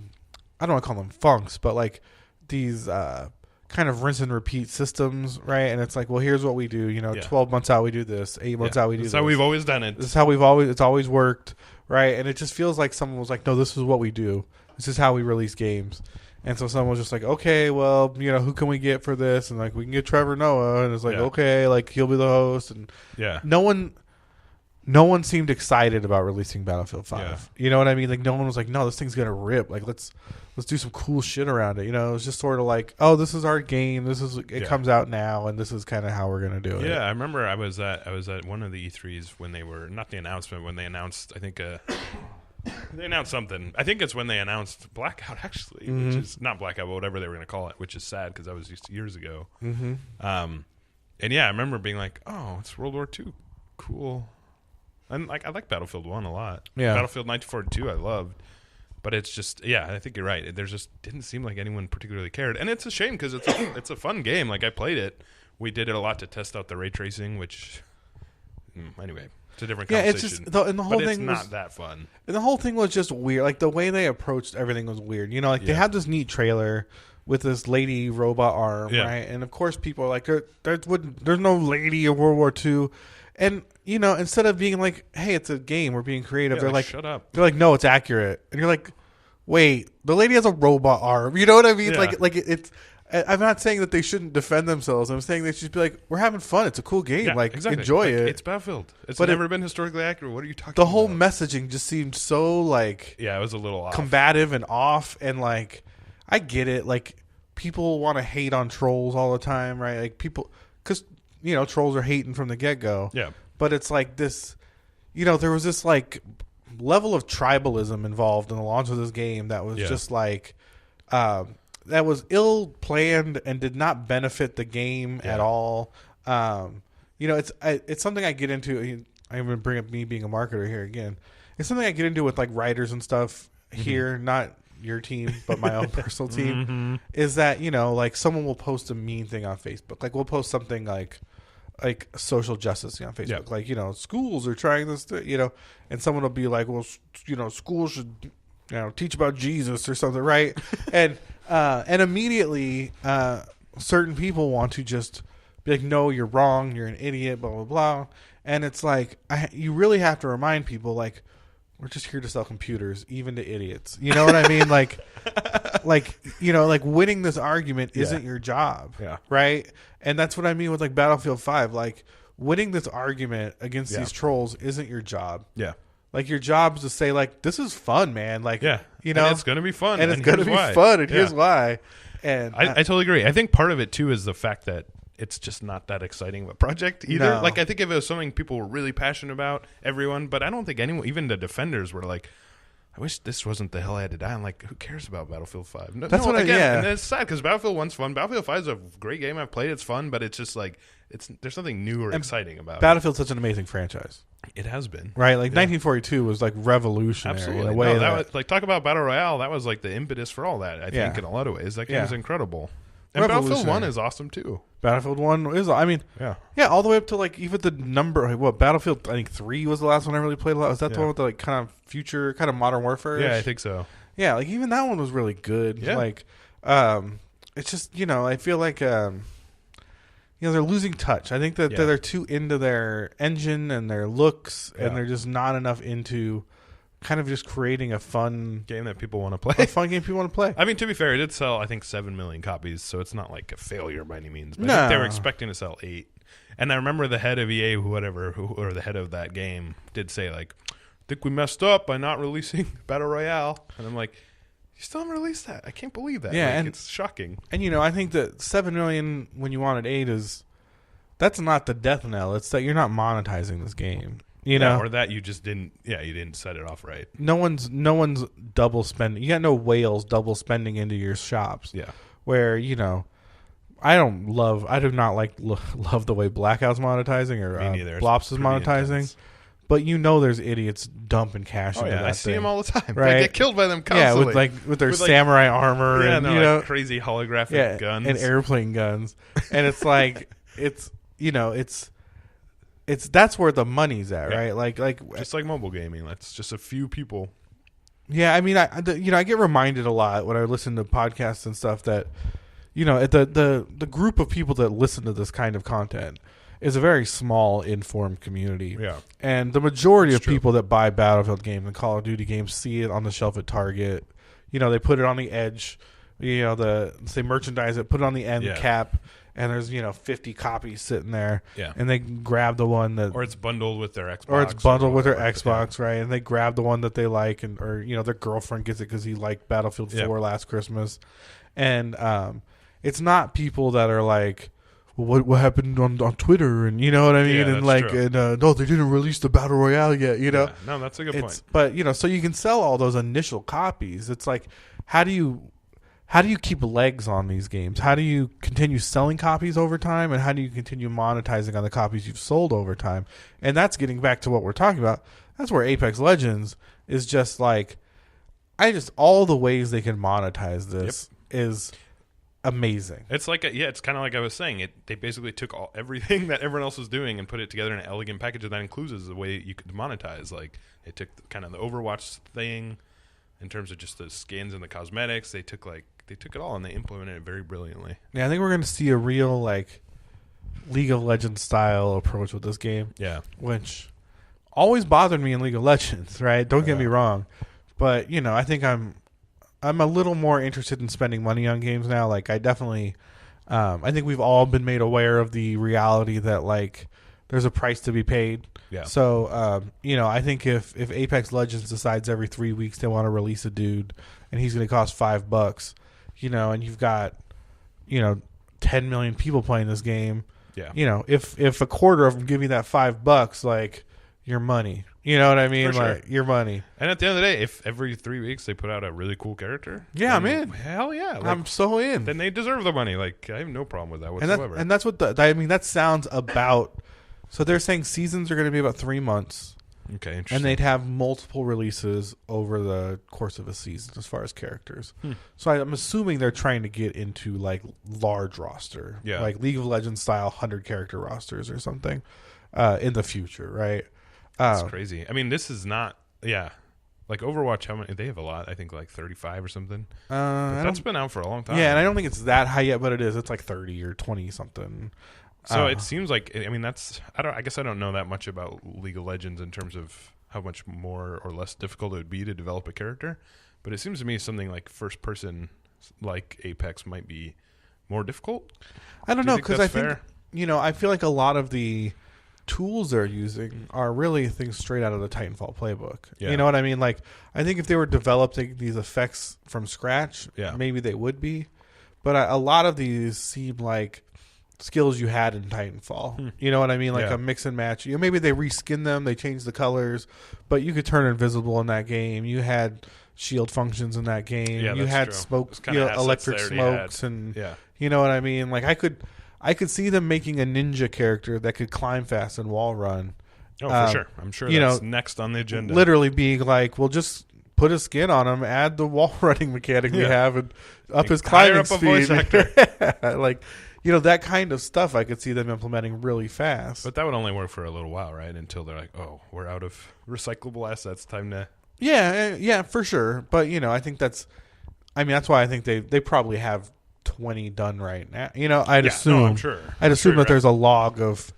don't want to call them funks, but like these kind of rinse and repeat systems, right? And it's like, well, here's what we do. 12 months out we do this, 8 months out we do this. That's how we've always done it. This is how it's always worked, right? And it just feels like someone was like, no, this is what we do. This is how we release games. And so someone was just like, okay, well, who can we get for this? And like, we can get Trevor Noah. And it's like, okay, like he'll be the host. And no one seemed excited about releasing Battlefield 5. Yeah. You know what I mean? Like no one was like, no, this thing's gonna rip. Like let's do some cool shit around it. It was just sort of like, oh, this is our game. It comes out now, and this is kind of how we're gonna do it. Yeah, I remember I was at one of the E3s when they were not the announcement when they announced. I think they announced something. I think it's when they announced Blackout, actually, which is not Blackout, but whatever they were going to call it, which is sad because that was just years ago. Mm-hmm. And yeah, I remember being like, "Oh, it's World War II, cool." And like, I like Battlefield 1 a lot. Yeah, Battlefield 1942, I loved, but it's just, I think you're right. There just didn't seem like anyone particularly cared, and it's a shame because it's a fun game. Like I played it. We did it a lot to test out the ray tracing, which anyway. It's a different conversation. It's just and the whole thing was not that fun. And the whole thing was just weird. Like the way they approached everything was weird. They had this neat trailer with this lady robot arm, right? And of course, people are like, "There's no lady in World War II," and instead of being like, "Hey, it's a game, we're being creative," they're like, "Shut up." They're like, "No, it's accurate," and you're like, "Wait, the lady has a robot arm." You know what I mean? Yeah. Like it's. I'm not saying that they shouldn't defend themselves. I'm saying they should be like, we're having fun. It's a cool game. Exactly. Enjoy it. It's Battlefield. It's never been historically accurate. What are you talking about? The whole messaging just seemed so like... Yeah, it was a little off. Combative and off. And like, I get it. Like, people want to hate on trolls all the time, right? Like, people... Because, trolls are hating from the get-go. Yeah. But it's like this... there was this like level of tribalism involved in the launch of this game that was just like... that was ill-planned and did not benefit the game at all. It's something I get into. I'm going to bring up me being a marketer here again. It's something I get into with like writers and stuff here, not your team, but my own personal team, is that, like someone will post a mean thing on Facebook. Like we'll post something like social justice on Facebook. Like, schools are trying this, and someone will be like, well, schools should, teach about Jesus or something, right? And immediately, certain people want to just be like, no, you're wrong, you're an idiot, blah, blah, blah. And it's like, you really have to remind people, like, we're just here to sell computers, even to idiots. You know what I mean? Like winning this argument isn't your job, right? And that's what I mean with, like, Battlefield 5. Like, winning this argument against these trolls isn't your job. Yeah. Like, your job is to say, like, this is fun, man. Like, and it's going to be fun. And it's going to be fun, and here's why. And I totally agree. I think part of it, too, is the fact that it's just not that exciting of a project either. No. Like, I think if it was something people were really passionate about, everyone, but I don't think anyone, even the defenders, were like, I wish this wasn't the hell I had to die. I'm like, who cares about Battlefield 5? That's what and it's sad because Battlefield 1's fun. Battlefield 5 is a great game. I've played. It's fun, but it's just like, there's something new or exciting about Battlefield's such an amazing franchise. It has been. Right? Like, 1942 was, like, revolutionary. Absolutely. In a way that was, like, talk about Battle Royale. That was, like, the impetus for all that, I think, in a lot of ways. That game is incredible. And Battlefield 1 is awesome, too. Battlefield 1 is, I mean, all the way up to, like, even the number, like, what, Battlefield, I think 3 was the last one I really played a lot. Was that the one with the, like, kind of future, kind of Modern Warfare? Yeah, I think so. Yeah, like, even that one was really good. Yeah. Like, it's just, I feel like, they're losing touch. I think that they're too into their engine and their looks, and they're just not enough into kind of just creating a fun game that people want to play. A fun game people want to play. I mean, to be fair, it did sell, I think, 7 million copies, so it's not like a failure by any means. But I think they were expecting to sell 8. And I remember the head of EA, or the head of that game, did say, like, I think we messed up by not releasing Battle Royale. And I'm like, you still haven't released that? I can't believe that. Yeah, like, and it's shocking. And, I think that 7 million when you wanted 8 that's not the death knell. It's that you're not monetizing this game. Or that you just didn't. Yeah, you didn't set it off right. No one's double spending. You got no whales double spending into your shops. Yeah, where I do not love the way Blackout's monetizing or Blops is monetizing. Intense. But there's idiots dumping cash into that. I see them all the time. Right? They get killed by them constantly. Yeah, with their samurai armor and like crazy holographic guns and airplane guns, and it's like it's that's where the money's at, right? Like just like mobile gaming. That's just a few people. Yeah, I mean, I get reminded a lot when I listen to podcasts and stuff that the group of people that listen to this kind of content is a very small, informed community. Yeah, and the majority of people that buy Battlefield games and Call of Duty games see it on the shelf at Target. They put it on the edge they merchandise it, put it on the end cap, and there's 50 copies sitting there, and they grab the one that, or it's bundled with their Xbox, right? And they grab the one that they like, or their girlfriend gets it because he liked Battlefield 4 last Christmas, and it's not people that are like, well, what happened on Twitter, and you know what I mean, and no, they didn't release the Battle Royale yet, no, that's a good point. But so you can sell all those initial copies. It's like, how do you keep legs on these games? How do you continue selling copies over time? And how do you continue monetizing on the copies you've sold over time? And that's getting back to what we're talking about. That's where Apex Legends is just like, all the ways they can monetize this is amazing. It's like it's kind of like I was saying. They basically took everything that everyone else was doing and put it together in an elegant package that includes the way you could monetize. Like, they took kind of the Overwatch thing in terms of just the skins and the cosmetics. They took it all and they implemented it very brilliantly. Yeah, I think we're going to see a real League of Legends style approach with this game. Yeah, which always bothered me in League of Legends. Right? Don't get me wrong, but I think I'm a little more interested in spending money on games now. Like, I definitely, I think we've all been made aware of the reality that there's a price to be paid. Yeah. So, I think if Apex Legends decides every 3 weeks they want to release a dude and he's going to cost $5, and you've got, 10 million people playing this game. Yeah. If a quarter of them give you that $5, your money. You know what I mean? Sure. Your money. And at the end of the day, if every 3 weeks they put out a really cool character, I'm in. Hell yeah. I'm so in. Then they deserve the money. I have no problem with that whatsoever. And that's what that sounds about. So they're saying seasons are going to be about 3 months. Okay, interesting. And they'd have multiple releases over the course of a season as far as characters. So I'm assuming they're trying to get into large roster. Yeah. Like League of Legends style 100 character rosters or something in the future, right? That's crazy. I mean, this is not, like Overwatch, how many? They have a lot. I think 35 or something. That's been out for a long time. Yeah, and I don't think it's that high yet, but it is. It's 30 or 20 something. So it seems like, I mean, I guess I don't know that much about League of Legends in terms of how much more or less difficult it would be to develop a character, but it seems to me something like first person, like Apex, might be more difficult. I don't know, because I think I feel like a lot of the tools they're using are really things straight out of the Titanfall playbook. Yeah. You know what I mean? I think if they were developing these effects from scratch, maybe they would be. But a lot of these seem like skills you had in Titanfall. You know what I mean? A mix and match. Maybe they reskin them, they change the colors, but you could turn invisible in that game. You had shield functions in that game. Yeah, you had smoke, electric smokes, and you know what I mean? I could see them making a ninja character that could climb fast and wall run. Oh, for sure. I'm sure that's next on the agenda. Literally being we'll just put a skin on him, add the wall running mechanic we have, and up his climbing speed. Voice actor. That kind of stuff I could see them implementing really fast. But that would only work for a little while, right? Until they're like, oh, we're out of recyclable assets. Time to... Yeah, for sure. But, I think that's why I think they probably have 20 done right now. I'd assume. No, I'm sure. I'd assume that there's a log of,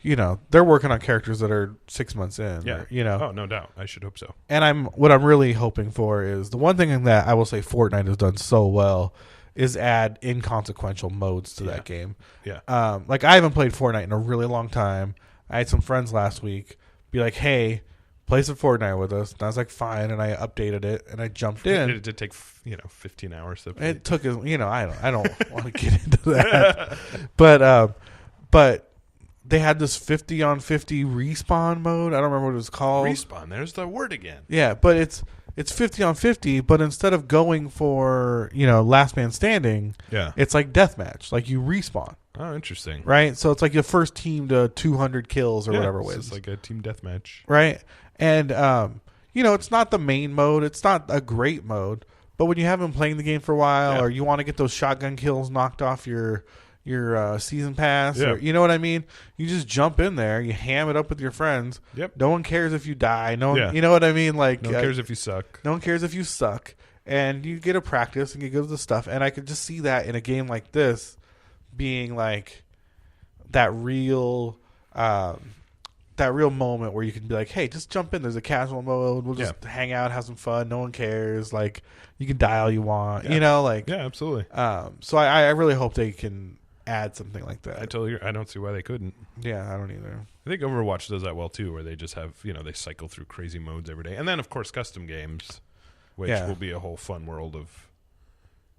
they're working on characters that are 6 months in. Yeah. Or, Oh, no doubt. I should hope so. And what I'm really hoping for is the one thing that I will say Fortnite has done so well is add inconsequential modes to that game. Yeah. I haven't played Fortnite in a really long time. I had some friends last week be like, hey, play some Fortnite with us. And I was like, fine. And I updated it and I jumped in. It did take 15 hours to play. It took I don't want to get into that. But they had this 50 on 50 respawn mode. I don't remember what it was called. Respawn. There's the word again. Yeah, but it's 50 on 50, but instead of going for, last man standing, it's like deathmatch. You respawn. Oh, interesting. Right? So it's your first team to 200 kills or whatever it was. It's like a team deathmatch. Right? And, it's not the main mode. It's not a great mode. But when you have been playing the game for a while or you want to get those shotgun kills knocked off your season pass, or, you know what I mean? You just jump in there, you ham it up with your friends. Yep. No one cares if you die. No one, you know what I mean? No one cares if you suck. No one cares if you suck. And you get a practice and you go to the stuff. And I could just see that in a game like this being that real that real moment where you can be like, hey, just jump in. There's a casual mode. We'll just hang out, have some fun. No one cares. Like, you can die all you want. You know, like absolutely. So I really hope they can add something like that. I totally agree. I don't see why they couldn't. Yeah, I don't either. I think Overwatch does that well too, where they just have they cycle through crazy modes every day, and then of course custom games, which will be a whole fun world of.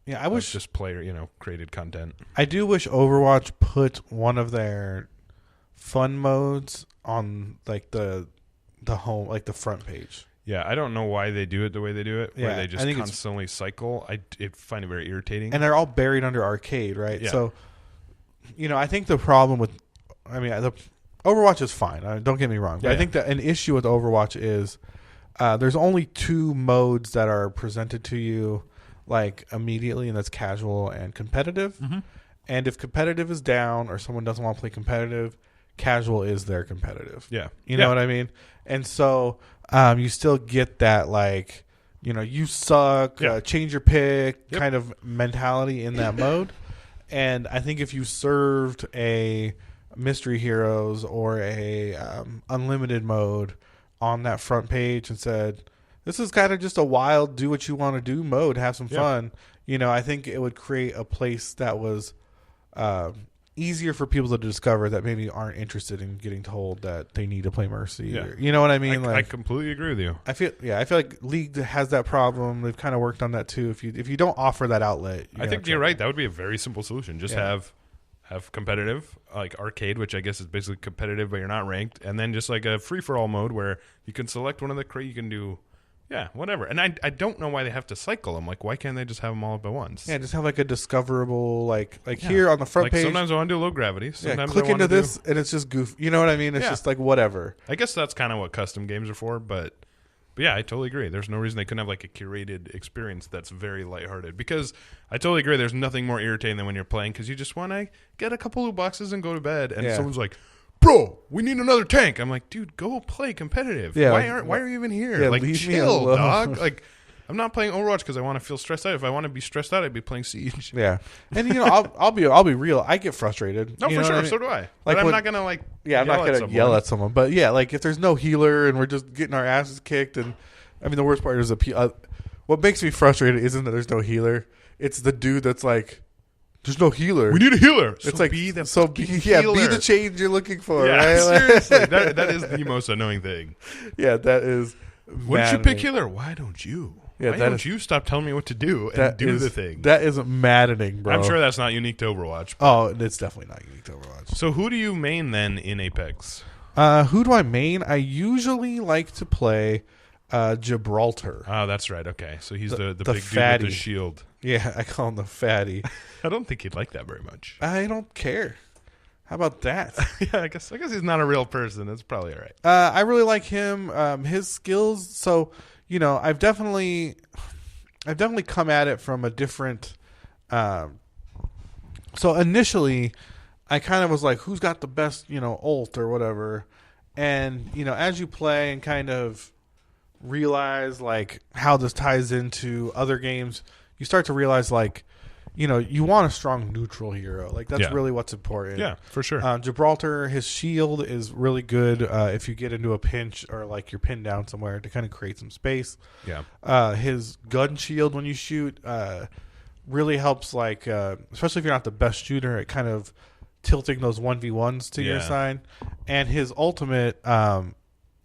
Yeah, I wish just player created content. I do wish Overwatch put one of their fun modes on like the home, like the front page. Yeah, I don't know why they do it the way they do it, where they just constantly cycle. I find it very irritating. And they're all buried under arcade, right? Yeah. So, I think the problem with, the Overwatch is fine. Don't get me wrong. But I think that an issue with Overwatch is there's only 2 modes that are presented to you like immediately, and that's casual and competitive. Mm-hmm. And if competitive is down or someone doesn't want to play competitive, casual is their competitive. Yeah. You know what I mean? And so you still get that, like, you suck, change your pick kind of mentality in that mode. And I think if you served a Mystery Heroes or a unlimited mode on that front page and said, this is kind of just a wild, do what you want to do mode, have some fun, I think it would create a place that was easier for people to discover that maybe aren't interested in getting told that they need to play Mercy. Or, you know what I mean? I completely agree with you. I feel like League has that problem. They've kind of worked on that too. If you don't offer that outlet, I think you're right. That would be a very simple solution. Just have competitive, like arcade, which I guess is basically competitive, but you're not ranked, and then just like a free for all mode where you can select one of the you can do. Yeah, whatever. And I don't know why they have to cycle them. Like, why can't they just have them all up at once? Yeah, just have like a discoverable, like here on the front page. Sometimes I want to do low gravity. Sometimes click into this, and it's just goof. You know what I mean? It's just like whatever. I guess that's kind of what custom games are for. But yeah, I totally agree. There's no reason they couldn't have like a curated experience that's very lighthearted. Because I totally agree. There's nothing more irritating than when you're playing because you just want to get a couple loot boxes and go to bed, and someone's like, bro, we need another tank. I'm like, dude, go play competitive. Yeah, why are you even here? Yeah, like, leave me chill, alone. dog. Like, I'm not playing Overwatch because I want to feel stressed out. If I want to be stressed out, I'd be playing Siege. Yeah, and I'll be real. I get frustrated. No, for sure. So do I. Like, but I'm not gonna like. Yeah, I'm not gonna yell at someone. But yeah, like if there's no healer and we're just getting our asses kicked, and I mean the worst part is what makes me frustrated isn't that there's no healer. It's the dude that's like, there's no healer. We need a healer. It's so like be the be the change you're looking for. Yeah, right? seriously, that is the most annoying thing. Yeah, that is. Why don't you pick healer? Why don't you? Yeah, why don't you stop telling me what to do and do the thing? That is maddening, bro. I'm sure that's not unique to Overwatch. Oh, it's definitely not unique to Overwatch. So who do you main then in Apex? Who do I main? I usually like to play Gibraltar. Oh, that's right. Okay, so he's the big fatty dude with the shield. Yeah, I call him the fatty. I don't think he'd like that very much. I don't care. How about that? Yeah, I guess he's not a real person. That's probably all right. I really like him. His skills. So I've definitely come at it from a different. So initially, I kind of was like, who's got the best ult or whatever, and as you play and kind of realize like how this ties into other games, you start to realize like you want a strong neutral hero. Like that's really what's important. Yeah, for sure. Gibraltar, his shield is really good if you get into a pinch or like you're pinned down somewhere to kind of create some space. Yeah. His gun shield when you shoot really helps, like especially if you're not the best shooter, it kind of tilting those 1v1s to your side. And his ultimate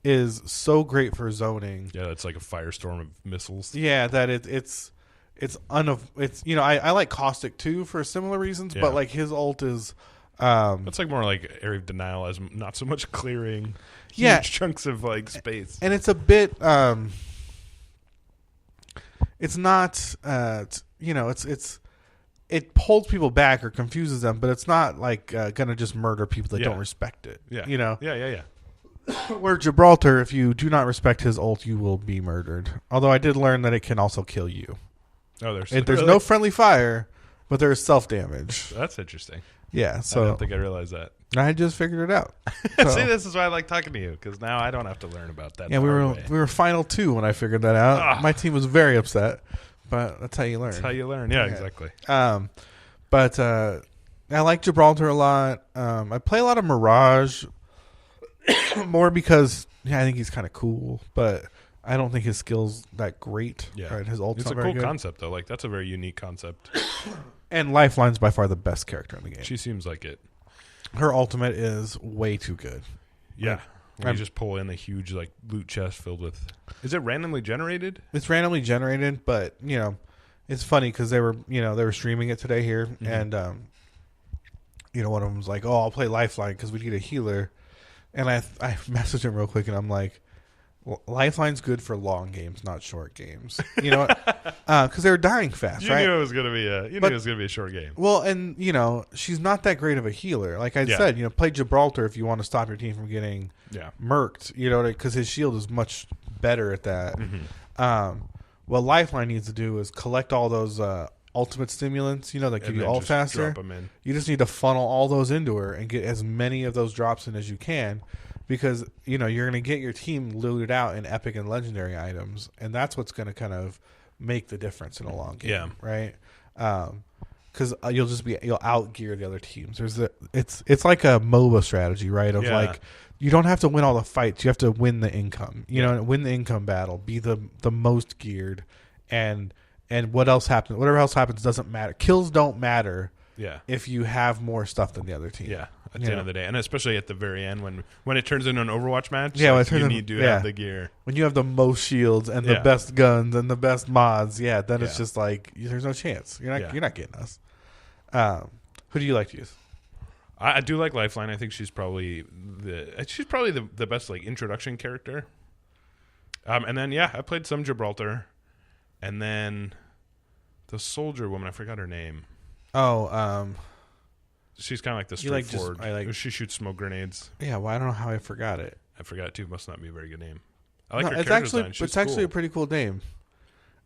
is so great for zoning. Yeah, it's like a firestorm of missiles. Yeah, that it's I like Caustic too for similar reasons, but like his ult is it's like more like area of denial, as not so much clearing huge chunks of like space. And it's a bit it's not it holds people back or confuses them, but it's not like gonna just murder people that don't respect it. Yeah. Yeah. Where Gibraltar, if you do not respect his ult, you will be murdered. Although I did learn that it can also kill you. Oh, there's no friendly fire, but there is self damage. That's interesting. Yeah, so I don't think I realized that. I just figured it out. So. See, this is why I like talking to you, because now I don't have to learn about that. Yeah, we were final 2 when I figured that out. My team was very upset, but that's how you learn. That's how you learn. Yeah, exactly. But I like Gibraltar a lot. I play a lot of Mirage. more because I think he's kind of cool, but I don't think his skills that great. Yeah, right? His ult's it's not a very cool good. concept though. Like that's a very unique concept. And Lifeline's by far the best character in the game. She seems like it. Her ultimate is way too good. Yeah. When you just pull in a huge like loot chest filled with. Is it randomly generated? It's randomly generated, but it's funny because they were streaming it today here, and one of them was like, "Oh, I'll play Lifeline because we need a healer," and I messaged him real quick, and I'm like, Lifeline's good for long games, not short games. You know, because they were dying fast. You knew it was gonna be a short game. Well, and she's not that great of a healer. Like I said, play Gibraltar if you want to stop your team from getting murked. Because his shield is much better at that. What Lifeline needs to do is collect all those ultimate stimulants. That give you ult faster. Drop them in. You just need to funnel all those into her and get as many of those drops in as you can. Because you're going to get your team looted out in epic and legendary items, and that's what's going to kind of make the difference in a long game, right? Because you'll outgear the other teams. It's like a MOBA strategy, right? Of like you don't have to win all the fights, you have to win the income. Win the income battle, be the most geared, and what else happens? Whatever else happens doesn't matter. Kills don't matter. Yeah. If you have more stuff than the other team. Yeah. At the end of the day, and especially at the very end when it turns into an Overwatch match, you need to have the gear. When you have the most shields and the best guns and the best mods, then it's just like there's no chance. You're not getting us. Who do you like to use? I do like Lifeline. I think she's probably the best like introduction character. And then I played some Gibraltar, and then the soldier woman. I forgot her name. She's kind of like the straightforward. She shoots smoke grenades. Yeah, well, I don't know how I forgot it. I forgot it too. Must not be a very good name. I like her it's character actually design. It's actually a pretty cool name.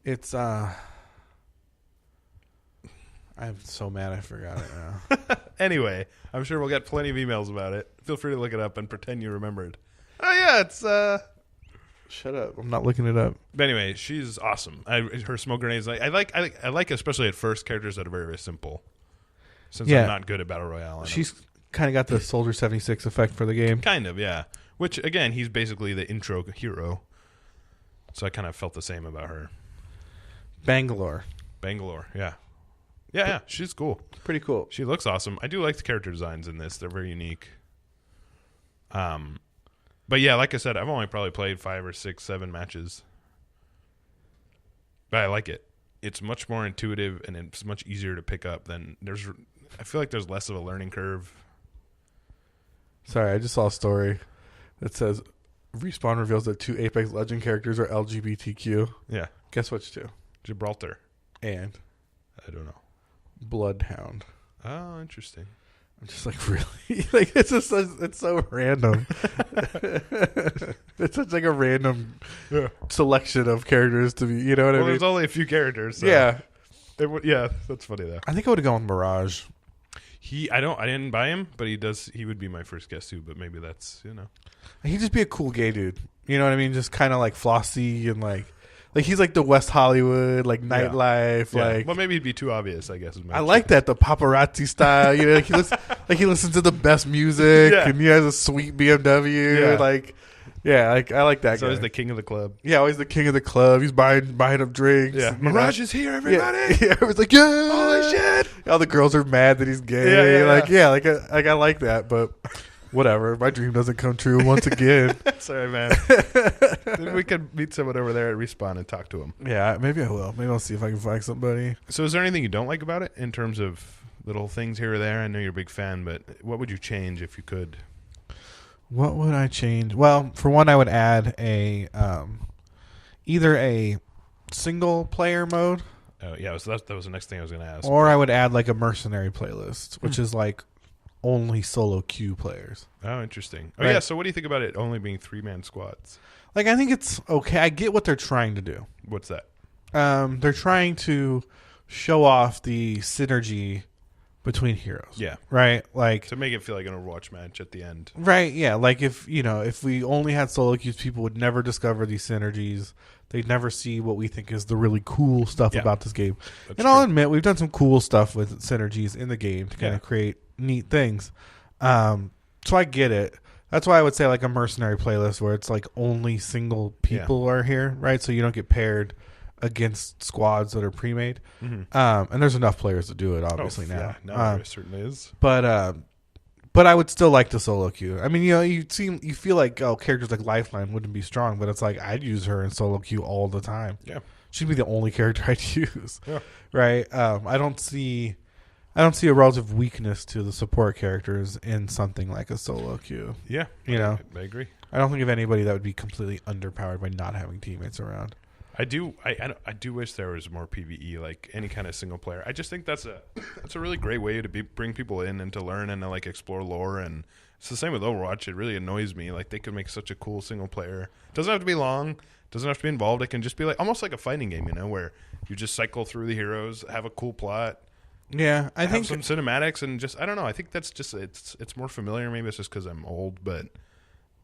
It's I'm so mad I forgot it now. Anyway, I'm sure we'll get plenty of emails about it. Feel free to look it up and pretend you remembered. Oh yeah, it's Shut up! I'm not looking it up. But anyway, she's awesome. Her smoke grenades. I like especially at first characters that are very very simple. Since I'm not good at Battle Royale. She's kind of got the Soldier 76 effect for the game. Kind of, yeah. Which, again, he's basically the intro hero. So I kind of felt the same about her. Bangalore, yeah. Yeah, she's cool. Pretty cool. She looks awesome. I do like the character designs in this. They're very unique. But yeah, like I said, I've only probably played 5 or 6, 7 matches. But I like it. It's much more intuitive and it's much easier to pick up than I feel like there's less of a learning curve. Sorry, I just saw a story that says Respawn reveals that 2 Apex Legend characters are LGBTQ. Yeah. Guess which 2? Gibraltar. And? I don't know. Bloodhound. Oh, interesting. I'm just like, really? Like, it's so random. It's such like a random selection of characters to be, you know what I mean? There's only a few characters. So. Yeah. That's funny though. I think I would have gone with Mirage. I didn't buy him, but he would be my first guess too, but maybe that's, He'd just be a cool gay dude. You know what I mean? Just kind of like flossy and like he's like the West Hollywood, like nightlife. Yeah. Like, well, maybe he'd be too obvious, I guess. I like that, the paparazzi style. He listens to the best music and he has a sweet BMW. Yeah. I like that guy. So he's the king of the club. Yeah, always the king of the club. He's buying up drinks. Yeah. Mirage is here, everybody. Yeah, everyone's like, yeah. Holy shit. All the girls are mad that he's gay. I like that, but whatever. My dream doesn't come true once again. Sorry, man. Maybe we could meet someone over there at Respawn and talk to him. Yeah, maybe I will. Maybe I'll see if I can find somebody. So is there anything you don't like about it in terms of little things here or there? I know you're a big fan, but what would you change if you could? What would I change? Well, for one, I would add either a single player mode. Oh, yeah. So that was the next thing I was going to ask. Or I would add like a mercenary playlist, which is like only solo queue players. Oh, interesting. Right. Yeah. So what do you think about it only being 3-man squads? Like, I think it's okay. I get what they're trying to do. What's that? They're trying to show off the synergy between heroes. Yeah. Right? Like, to make it feel like an Overwatch match at the end. Right, yeah. Like if we only had solo queues, people would never discover these synergies. They'd never see what we think is the really cool stuff about this game. That's true. I'll admit, we've done some cool stuff with synergies in the game to kind of create neat things. So I get it. That's why I would say like a mercenary playlist where it's like only single people are here, right? So you don't get paired against squads that are pre-made. And there's enough players to do it, obviously now. Yeah, no, there certainly is. But I would still like the solo queue. I mean, you feel like characters like Lifeline wouldn't be strong, but it's like I'd use her in solo queue all the time. Yeah, she'd be the only character I'd use. Yeah, right. I don't see a relative weakness to the support characters in something like a solo queue. Yeah, I agree. I don't think of anybody that would be completely underpowered by not having teammates around. I do wish there was more PvE, like any kind of single player. I just think that's a really great way to bring people in and to learn and to like explore lore. And it's the same with Overwatch. It really annoys me. Like they could make such a cool single player. It doesn't have to be long. Doesn't have to be involved. It can just be like almost like a fighting game, where you just cycle through the heroes, have a cool plot. Yeah, I think some cinematics and just I don't know. I think that's just it's more familiar. Maybe it's just because I'm old, but.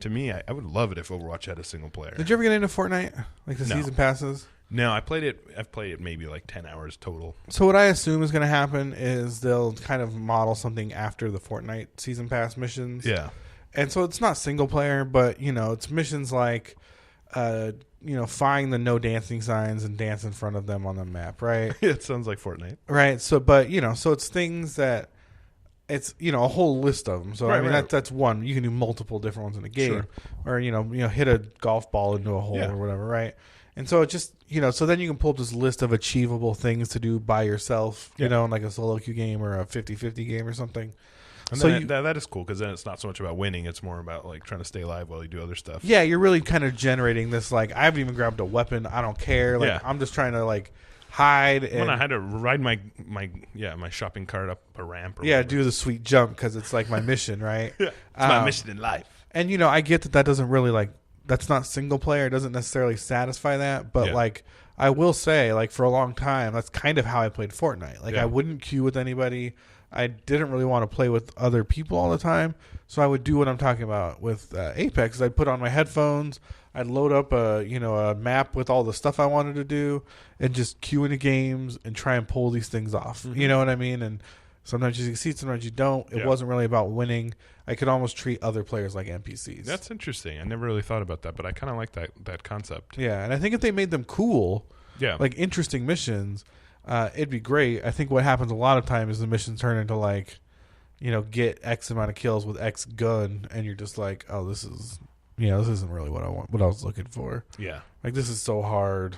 To me, I would love it if Overwatch had a single player. Did you ever get into Fortnite? Like the season passes? No, I've played it maybe like 10 hours total. So what I assume is going to happen is they'll kind of model something after the Fortnite season pass missions. Yeah. And so it's not single player, but, it's missions like, find the no dancing signs and dance in front of them on the map, right? It sounds like Fortnite. Right. So, but, so it's things that... It's a whole list of them. So right, I mean that's one. You can do multiple different ones in a game, or hit a golf ball into a hole or whatever, right? And so it just so then you can pull up this list of achievable things to do by yourself, in like a solo queue game or a 50-50 game or something. And so that is cool because then it's not so much about winning; it's more about like trying to stay alive while you do other stuff. Yeah, you're really kind of generating this like I haven't even grabbed a weapon. I don't care. Like I'm just trying to like. Hide and when I had to ride my shopping cart up a ramp. Do the sweet jump because it's like my mission, right? It's my mission in life. And I get that doesn't really that's not single player. It doesn't necessarily satisfy that, but like I will say, like for a long time, that's kind of how I played Fortnite. Like I wouldn't queue with anybody. I didn't really want to play with other people all the time, so I would do what I'm talking about with Apex. I'd put on my headphones. I'd load up a map with all the stuff I wanted to do and just queue into games and try and pull these things off. Mm-hmm. You know what I mean? And sometimes you succeed, sometimes you don't. It wasn't really about winning. I could almost treat other players like NPCs. That's interesting. I never really thought about that, but I kind of like that concept. Yeah, and I think if they made them cool, like interesting missions, it'd be great. I think what happens a lot of times is the missions turn into like, get X amount of kills with X gun, and you're just like, oh, this isn't really what I want, what I was looking for. Yeah. Like, this is so hard.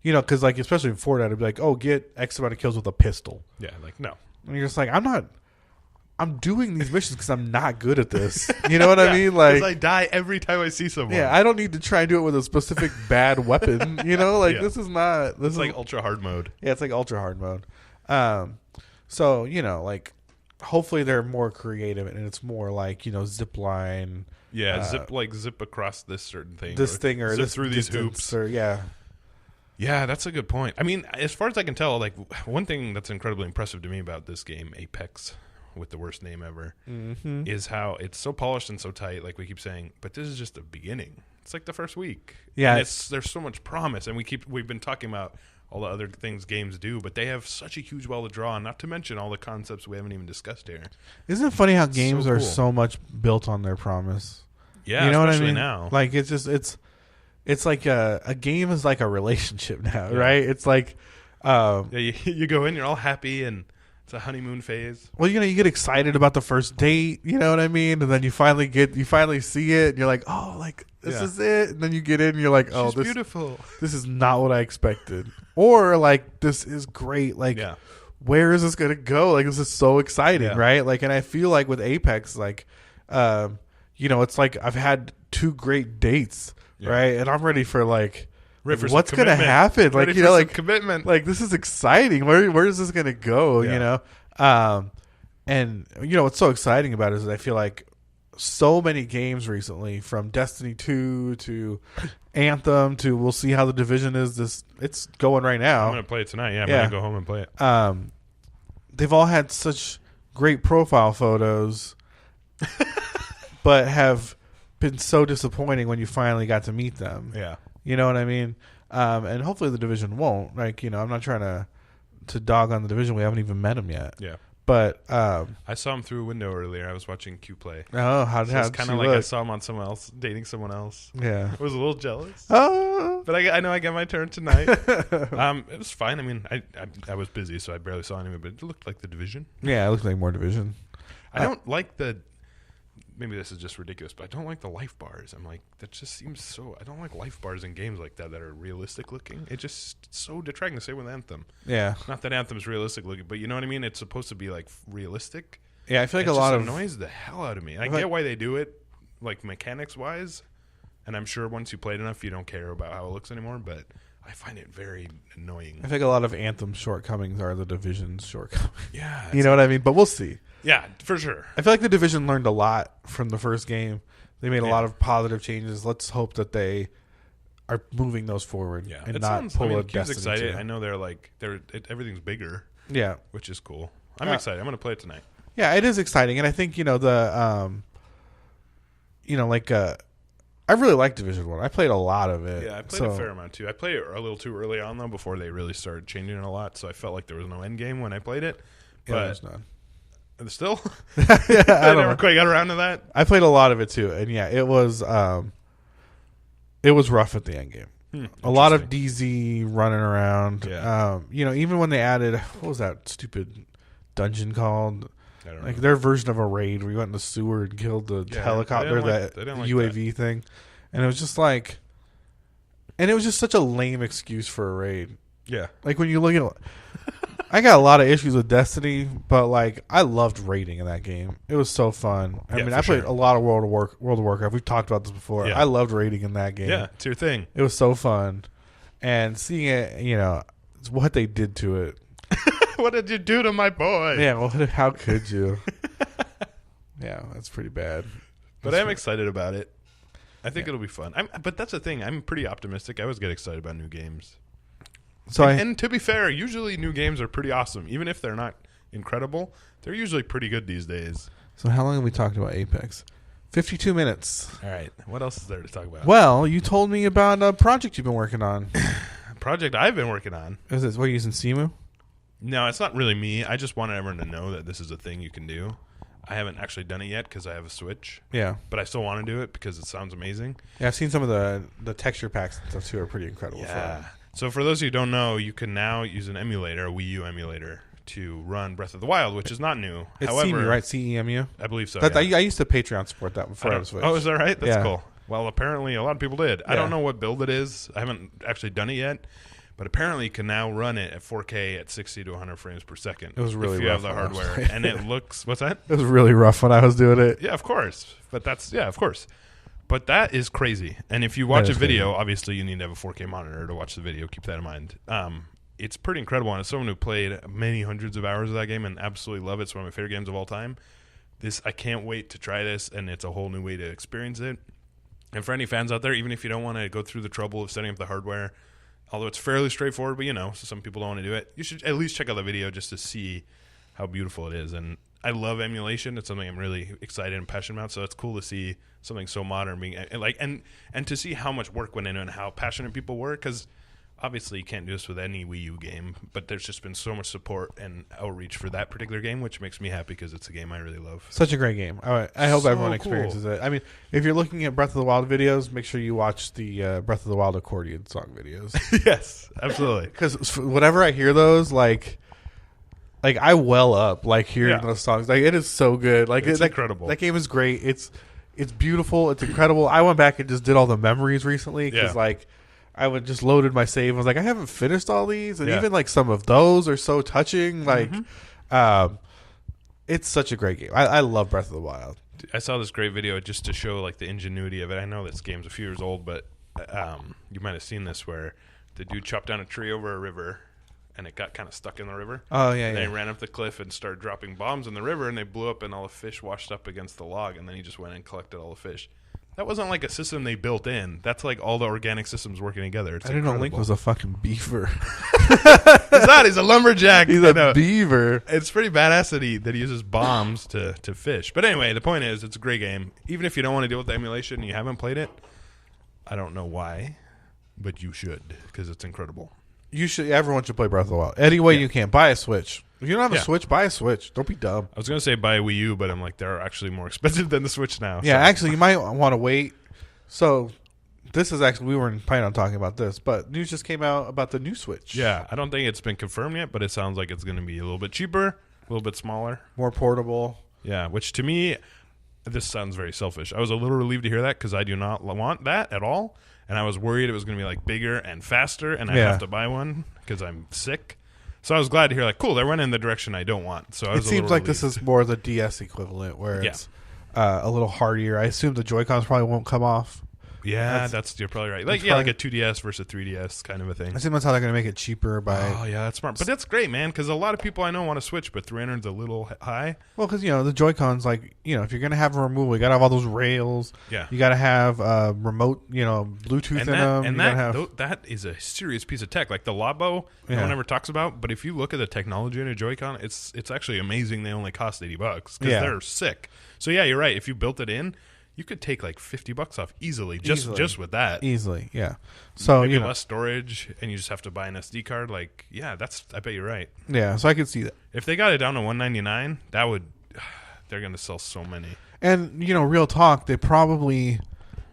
Because, like, especially in Fortnite, it'd be like, oh, get X amount of kills with a pistol. Yeah, like, no. And you're just like, I'm doing these missions because I'm not good at this. You know what I mean? Like, because I die every time I see someone. Yeah, I don't need to try and do it with a specific bad weapon. This is not... This is like ultra hard mode. Yeah, it's like ultra hard mode. So, like, hopefully they're more creative and it's more like, zip line... Yeah, zip across this certain thing. This thing or zip this through these hoops. Or, yeah. Yeah, that's a good point. I mean, as far as I can tell, like one thing that's incredibly impressive to me about this game, Apex, with the worst name ever, is how it's so polished and so tight, like we keep saying, but this is just the beginning. It's like the first week. Yeah. And there's so much promise, and we've been talking about all the other things games do, but they have such a huge well to draw on, not to mention all the concepts we haven't even discussed here. Isn't it funny how games are so much built on their promise? Yeah, you know especially what I mean? now. Like, it's like a game is like a relationship now, right? It's like... you go in, you're all happy, and it's a honeymoon phase. Well, you get excited about the first date, you know what I mean? And then you finally see it, and you're like, oh, like, this is it. And then you get in, and you're like, oh, this is beautiful. This is not what I expected. Or, like, this is great. Like, where is this going to go? Like, this is so exciting, right? Like, and I feel like with Apex, like, it's like I've had 2 great dates, right? And I'm ready for, like, what's going to happen? Like, like commitment. Like, this is exciting. Where is this going to go? And what's so exciting about it is I feel like so many games recently, from Destiny 2 to Anthem to we'll see how the Division is. It's going right now. I'm going to play it tonight. Yeah, I'm going to go home and play it. They've all had such great profile photos, but have been so disappointing when you finally got to meet them. Yeah. You know what I mean? And hopefully the Division won't. Like, I'm not trying to dog on the Division. We haven't even met them yet. Yeah. But I saw him through a window earlier. I was watching Q play. Oh, how so it's kind of like look? I saw him on someone else dating someone else. Yeah, I was a little jealous. Oh, but I know I get my turn tonight. It was fine. I mean, I was busy, so I barely saw anyone. But it looked like The Division. Yeah, it looked like more Division. I don't like the. Maybe this is just ridiculous, but I don't like the life bars. I'm like, that just seems so. I don't like life bars in games like that are realistic looking. It just so detracting. The same with Anthem. Yeah, not that Anthem's realistic looking, but you know what I mean. It's supposed to be like realistic. Yeah, I feel like a lot of annoys the hell out of me. I get why they do it, like mechanics wise, and I'm sure once you played enough, you don't care about how it looks anymore. But I find it very annoying. I think a lot of Anthem's shortcomings are the Division's shortcomings. Yeah, you know what I mean. But we'll see. Yeah, for sure. I feel like the Division learned a lot from the first game. They made a lot of positive changes. Let's hope that they are moving those forward and not pull a Destiny excited. I know everything's bigger. Yeah, which is cool. I'm excited. I'm going to play it tonight. Yeah, it is exciting, and I think I really like Division 1. I played a lot of it. Yeah, I played a fair amount too. I played it a little too early on though, before they really started changing it a lot. So I felt like there was no end game when I played it. Yeah, there's none. Still, I never quite got around to that. I played a lot of it too, and yeah, it was rough at the end game. A lot of DZ running around. Yeah. Even when they added, what was that stupid dungeon called? Like their version of a raid where you went in the sewer and killed the helicopter, that UAV thing, and it was just like, and it was just such a lame excuse for a raid. Yeah, like when you look at. I got a lot of issues with Destiny, but like I loved raiding in that game. It was so fun. I played a lot of World of Warcraft. We've talked about this before. Yeah. I loved raiding in that game. Yeah, it's your thing. It was so fun, and seeing it, what they did to it. What did you do to my boy? Yeah, well, how could you? Yeah, that's pretty bad. But I'm excited about it. I think it'll be fun. But that's the thing. I'm pretty optimistic. I always get excited about new games. So and to be fair, usually new games are pretty awesome. Even if they're not incredible, they're usually pretty good these days. So how long have we talked about Apex? 52 minutes. All right. What else is there to talk about? Well, you told me about a project you've been working on. Project I've been working on. Is this what you're using Simu? No, it's not really me. I just wanted everyone to know that this is a thing you can do. I haven't actually done it yet because I have a Switch. Yeah. But I still want to do it because it sounds amazing. Yeah, I've seen some of the texture packs and stuff too are pretty incredible. Yeah. So for those of you who don't know, you can now use an emulator, a Wii U emulator, to run Breath of the Wild, which is not new. It's CEMU, right? CEMU? I believe so. I used to Patreon support that before I was Switch. Oh, is that right? That's cool. Well, apparently a lot of people did. Yeah. I don't know what build it is. I haven't actually done it yet. But apparently you can now run it at 4K at 60 to 100 frames per second. It was really rough. If you have the hardware. And it looks... What's that? It was really rough when I was doing it. Yeah, of course. But of course. But that is crazy. And if you watch a video, obviously you need to have a 4K monitor to watch the video. Keep that in mind. It's pretty incredible. And as someone who played many hundreds of hours of that game and absolutely love it, it's one of my favorite games of all time. I can't wait to try this, and it's a whole new way to experience it. And for any fans out there, even if you don't want to go through the trouble of setting up the hardware, although it's fairly straightforward, but so some people don't want to do it, you should at least check out the video just to see how beautiful it is. And I love emulation. It's something I'm really excited and passionate about. So it's cool to see something so modern being and to see how much work went into it and how passionate people were. Because obviously you can't do this with any Wii U game, but there's just been so much support and outreach for that particular game, which makes me happy because it's a game I really love. Such a great game. I hope everyone experiences it. I mean, if you're looking at Breath of the Wild videos, make sure you watch the Breath of the Wild accordion song videos. Yes, absolutely. Because whenever I hear those, like I well up hearing those songs. Like it is so good. Like it's incredible. That game is great. It's beautiful. It's incredible. I went back and just did all the memories recently because I would just loaded my save. I was like, I haven't finished all these, and even some of those are so touching. It's such a great game. I love Breath of the Wild. I saw this great video just to show the ingenuity of it. I know this game's a few years old, but you might have seen this where the dude chopped down a tree over a river, and it got kind of stuck in the river. Oh yeah. And then he ran up the cliff and started dropping bombs in the river, and they blew up, and all the fish washed up against the log. And then he just went and collected all the fish. That wasn't a system they built in. That's all the organic systems working together. It's I didn't know Link was a fucking beaver. He's not. He's a lumberjack. He's a beaver. It's pretty badass that he uses bombs to fish. But anyway, the point is, it's a great game. Even if you don't want to deal with the emulation and you haven't played it, I don't know why, but you should because it's incredible. You should. Everyone should play Breath of the Wild. Any way you can. Buy a Switch. If you don't have a Switch, buy a Switch. Don't be dumb. I was gonna say buy a Wii U, but I'm like they're actually more expensive than the Switch now. Yeah, actually, you might want to wait. So this is actually, we weren't planning on talking about this, but news just came out about the new Switch. Yeah, I don't think it's been confirmed yet, but it sounds like it's going to be a little bit cheaper, a little bit smaller. More portable. Yeah, which to me, this sounds very selfish. I was a little relieved to hear that because I do not want that at all. And I was worried it was going to be like bigger and faster, and I'd have to buy one because I'm sick. So I was glad to hear, like, cool, they're running in the direction I don't want. So I was It seems like this is more the DS equivalent, where it's a little hardier. I assume the Joy-Cons probably won't come off. Yeah, you're probably right. Like like a 2DS versus 3DS kind of a thing. I assume that's how they're going to make it cheaper by. Oh yeah, that's smart. But that's great, man, because a lot of people I know want to switch, but 300's a little high. Well, because the Joy-Cons, like if you're going to have a removal, you got to have all those rails. Yeah, you got to have remote, Bluetooth in them. And that is a serious piece of tech. Like the Labo, no one ever talks about. But if you look at the technology in a Joy-Con, it's actually amazing. They only cost $80 because they're sick. So yeah, you're right. If you built it in, you could take like $50 off easily just with that. Easily, yeah. So maybe less storage, and you just have to buy an SD card. Like, yeah, I bet you're right. Yeah, so I could see that. If they got it down to $199, they're going to sell so many. And real talk, they probably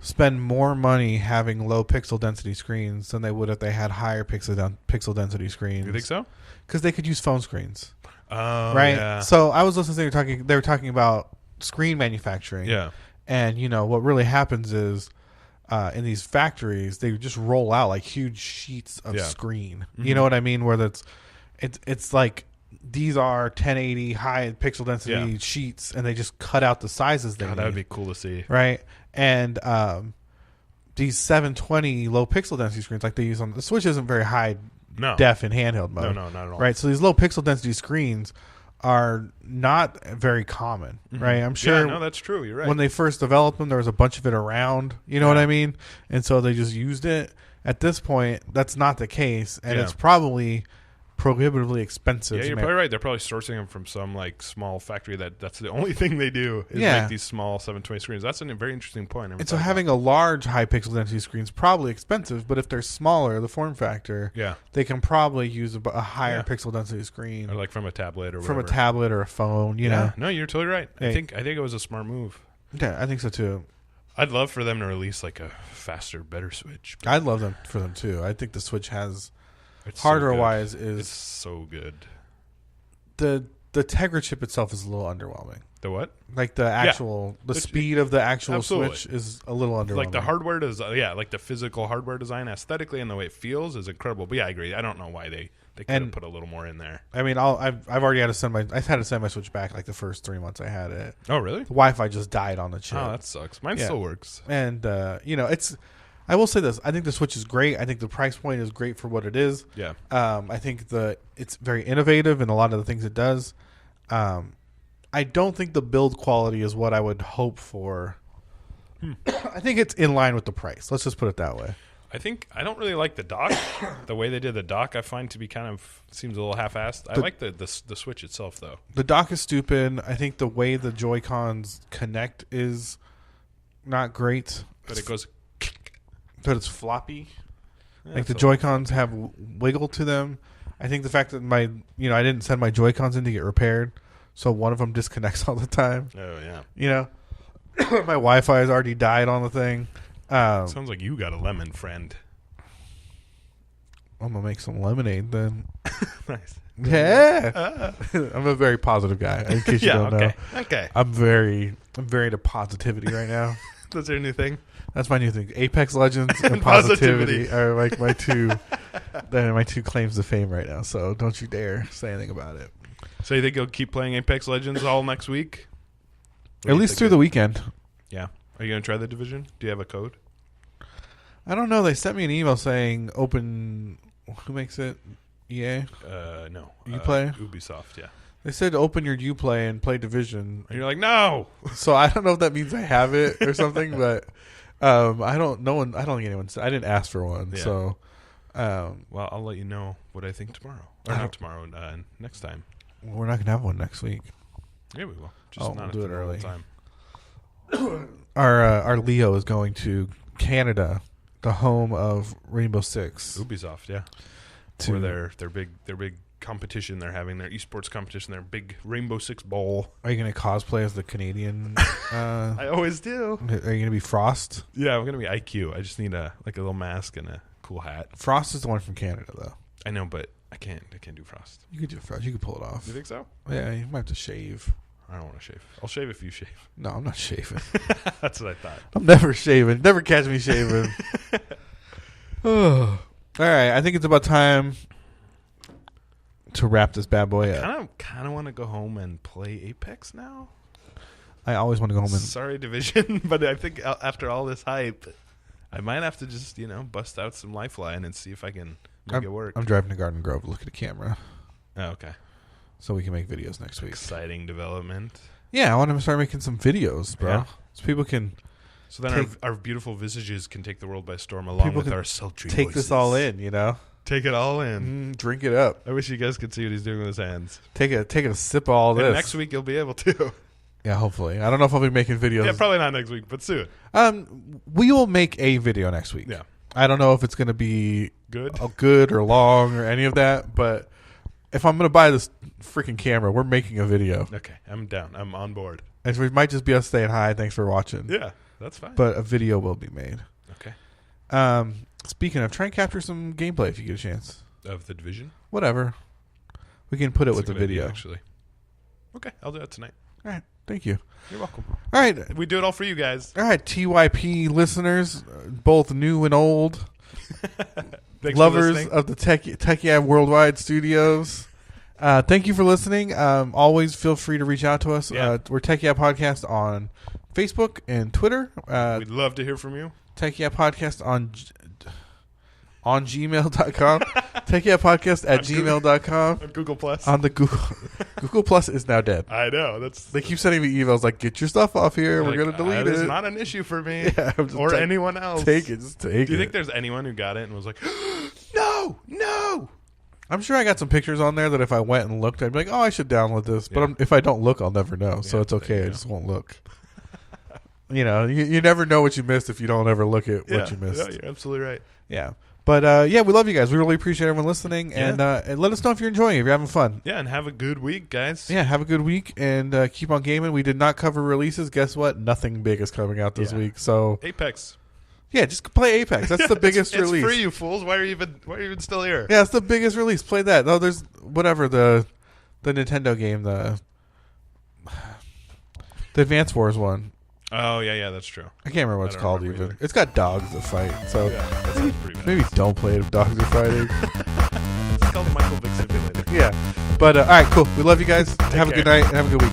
spend more money having low pixel density screens than they would if they had higher pixel density screens. You think so? Because they could use phone screens. Oh, right. Yeah. So I was listening. They were talking about screen manufacturing. Yeah. And what really happens is in these factories they just roll out like huge sheets of screen. Mm-hmm. You know what I mean? Where it's like these are 1080 high pixel density sheets, and they just cut out the sizes they need. That would be cool to see. Right. And these 720 low pixel density screens like they use on the Switch isn't very high def in handheld mode. No, not at all. Right. So these low pixel density screens are not very common, right? I'm sure. Yeah, no, that's true. You're right. When they first developed them, there was a bunch of it around. You know what I mean? And so they just used it. At this point, that's not the case, and it's probably prohibitively expensive. Yeah, you're probably right. They're probably sourcing them from some like small factory that's the only thing they do is make these small 720 screens. That's a very interesting point. And so having a large high pixel density screen is probably expensive, but if they're smaller, the form factor, they can probably use a higher pixel density screen, or like from a tablet or from a tablet or a phone. You know, no, you're totally right. I think it was a smart move. Yeah, I think so too. I'd love for them to release like a faster, better Switch. I'd love for them too. I think the Switch has. Hardware wise it's so good. The Tegra chip itself is a little underwhelming. The what? Like the actual speed of the actual Switch is a little underwhelming. Like the hardware like the physical hardware design aesthetically and the way it feels is incredible. But yeah, I agree. I don't know why they could have put a little more in there. I mean, I've already had to send my Switch back like the first 3 months I had it. Oh really? The Wi-Fi just died on the chip. Oh, that sucks. Mine still works. And I will say this. I think the Switch is great. I think the price point is great for what it is. Yeah. I think it's very innovative in a lot of the things it does. I don't think the build quality is what I would hope for. I think it's in line with the price. Let's just put it that way. I don't really like the dock. The way they did the dock, I find to be seems a little half-assed. I like the Switch itself, though. The dock is stupid. I think the way the Joy-Cons connect is not great. But it goes... But it's floppy. Like the Joy-Cons have wiggle to them. I think the fact that I didn't send my Joy-Cons in to get repaired, so one of them disconnects all the time. Oh yeah. My Wi-Fi has already died on the thing. Sounds like you got a lemon friend. I'm gonna make some lemonade then. Nice. Yeah. I'm a very positive guy. In case you don't know. Okay. I'm very into positivity right now. That's your new thing. That's my new thing. Apex Legends and positivity are like my two claims to fame right now. So don't you dare say anything about it. So you think you'll keep playing Apex Legends all next week? At least through the weekend. Yeah. Are you going to try the Division? Do you have a code? I don't know. They sent me an email saying open... Who makes it? EA? No. Uplay? Ubisoft, yeah. They said open your Uplay and play Division. And you're like, no! So I don't know if that means I have it or something, but I don't think anyone said. I didn't ask for one, so... well, I'll let you know what I think tomorrow. Or not tomorrow, next time. We're not going to have one next week. Yeah, we will. Just not we'll do it early. Time. Our Leo is going to Canada, the home of Rainbow Six. Ubisoft, yeah. For their big competition they're having, their esports competition, their big Rainbow Six Bowl. Are you going to cosplay as the Canadian? I always do. Are you going to be Frost? Yeah, I'm going to be IQ. I just need a little mask and a cool hat. Frost is the one from Canada, though. I know, but I can't do Frost. You could do Frost. You could pull it off. You think so? Yeah, you might have to shave. I don't want to shave. I'll shave if you shave. No, I'm not shaving. That's what I thought. I'm never shaving. Never catch me shaving. All right, I think it's about time to wrap this bad boy up. I kind of want to go home and play Apex now. I always want to go home and... Sorry, Division, but I think after all this hype, I might have to just, bust out some Lifeline and see if I can make it work. I'm driving to Garden Grove to look at a camera. Oh, okay. So we can make videos next week. Exciting development. Yeah, I want to start making some videos, bro. Yeah. So people can... So then our beautiful visages can take the world by storm along with our sultry take voices. This all in, Take it all in. Drink it up. I wish you guys could see what he's doing with his hands. Take a sip of all this. Next week you'll be able to. Yeah, hopefully. I don't know if I'll be making videos. Yeah, probably not next week, but soon. We will make a video next week. Yeah. I don't know if it's going to be good or long or any of that, but if I'm going to buy this freaking camera, we're making a video. Okay, I'm down. I'm on board. And so it might just be us saying hi, thanks for watching. Yeah, that's fine. But a video will be made. Okay. Speaking of, try and capture some gameplay if you get a chance. Of The Division? Whatever. We can put it with the video. Idea, actually. Okay, I'll do that tonight. All right. Thank you. You're welcome. All right. We do it all for you guys. All right, TYP listeners, both new and old. Lovers of the Techie Worldwide Studios. Thank you for listening. Always feel free to reach out to us. Yeah. We're Techie Podcast on Facebook and Twitter. We'd love to hear from you. Techie Podcast on gmail.com. Techie Podcast at gmail.com. On Google Plus. On the Google Plus is now dead. I know. They keep sending me emails like, get your stuff off here. We're going to delete it. It's not an issue for me. Yeah, or anyone else. Take it. Just take it. Do you think there's anyone who got it and was like, no? I'm sure I got some pictures on there that if I went and looked, I'd be like, oh, I should download this. But if I don't look, I'll never know. So it's okay. I just won't look. You never know what you missed if you don't ever look at what you missed. Yeah, you're absolutely right. Yeah. But, we love you guys. We really appreciate everyone listening. Yeah. And let us know if you're enjoying it, if you're having fun. Yeah, and have a good week, guys. Yeah, have a good week, and keep on gaming. We did not cover releases. Guess what? Nothing big is coming out this week. So Apex. Yeah, just play Apex. That's the biggest release. It's free, you fools. Why are you even still here? Yeah, it's the biggest release. Play that. No, there's whatever the Nintendo game, the Advance Wars one. Oh yeah, that's true. I can't remember what it's called even. Either. It's got dogs that fight. So that sounds pretty maybe don't play it if dogs are fighting. It's called the Michael Vick Simulator. Yeah. But all right, cool. We love you guys. Have a good night and have a good week.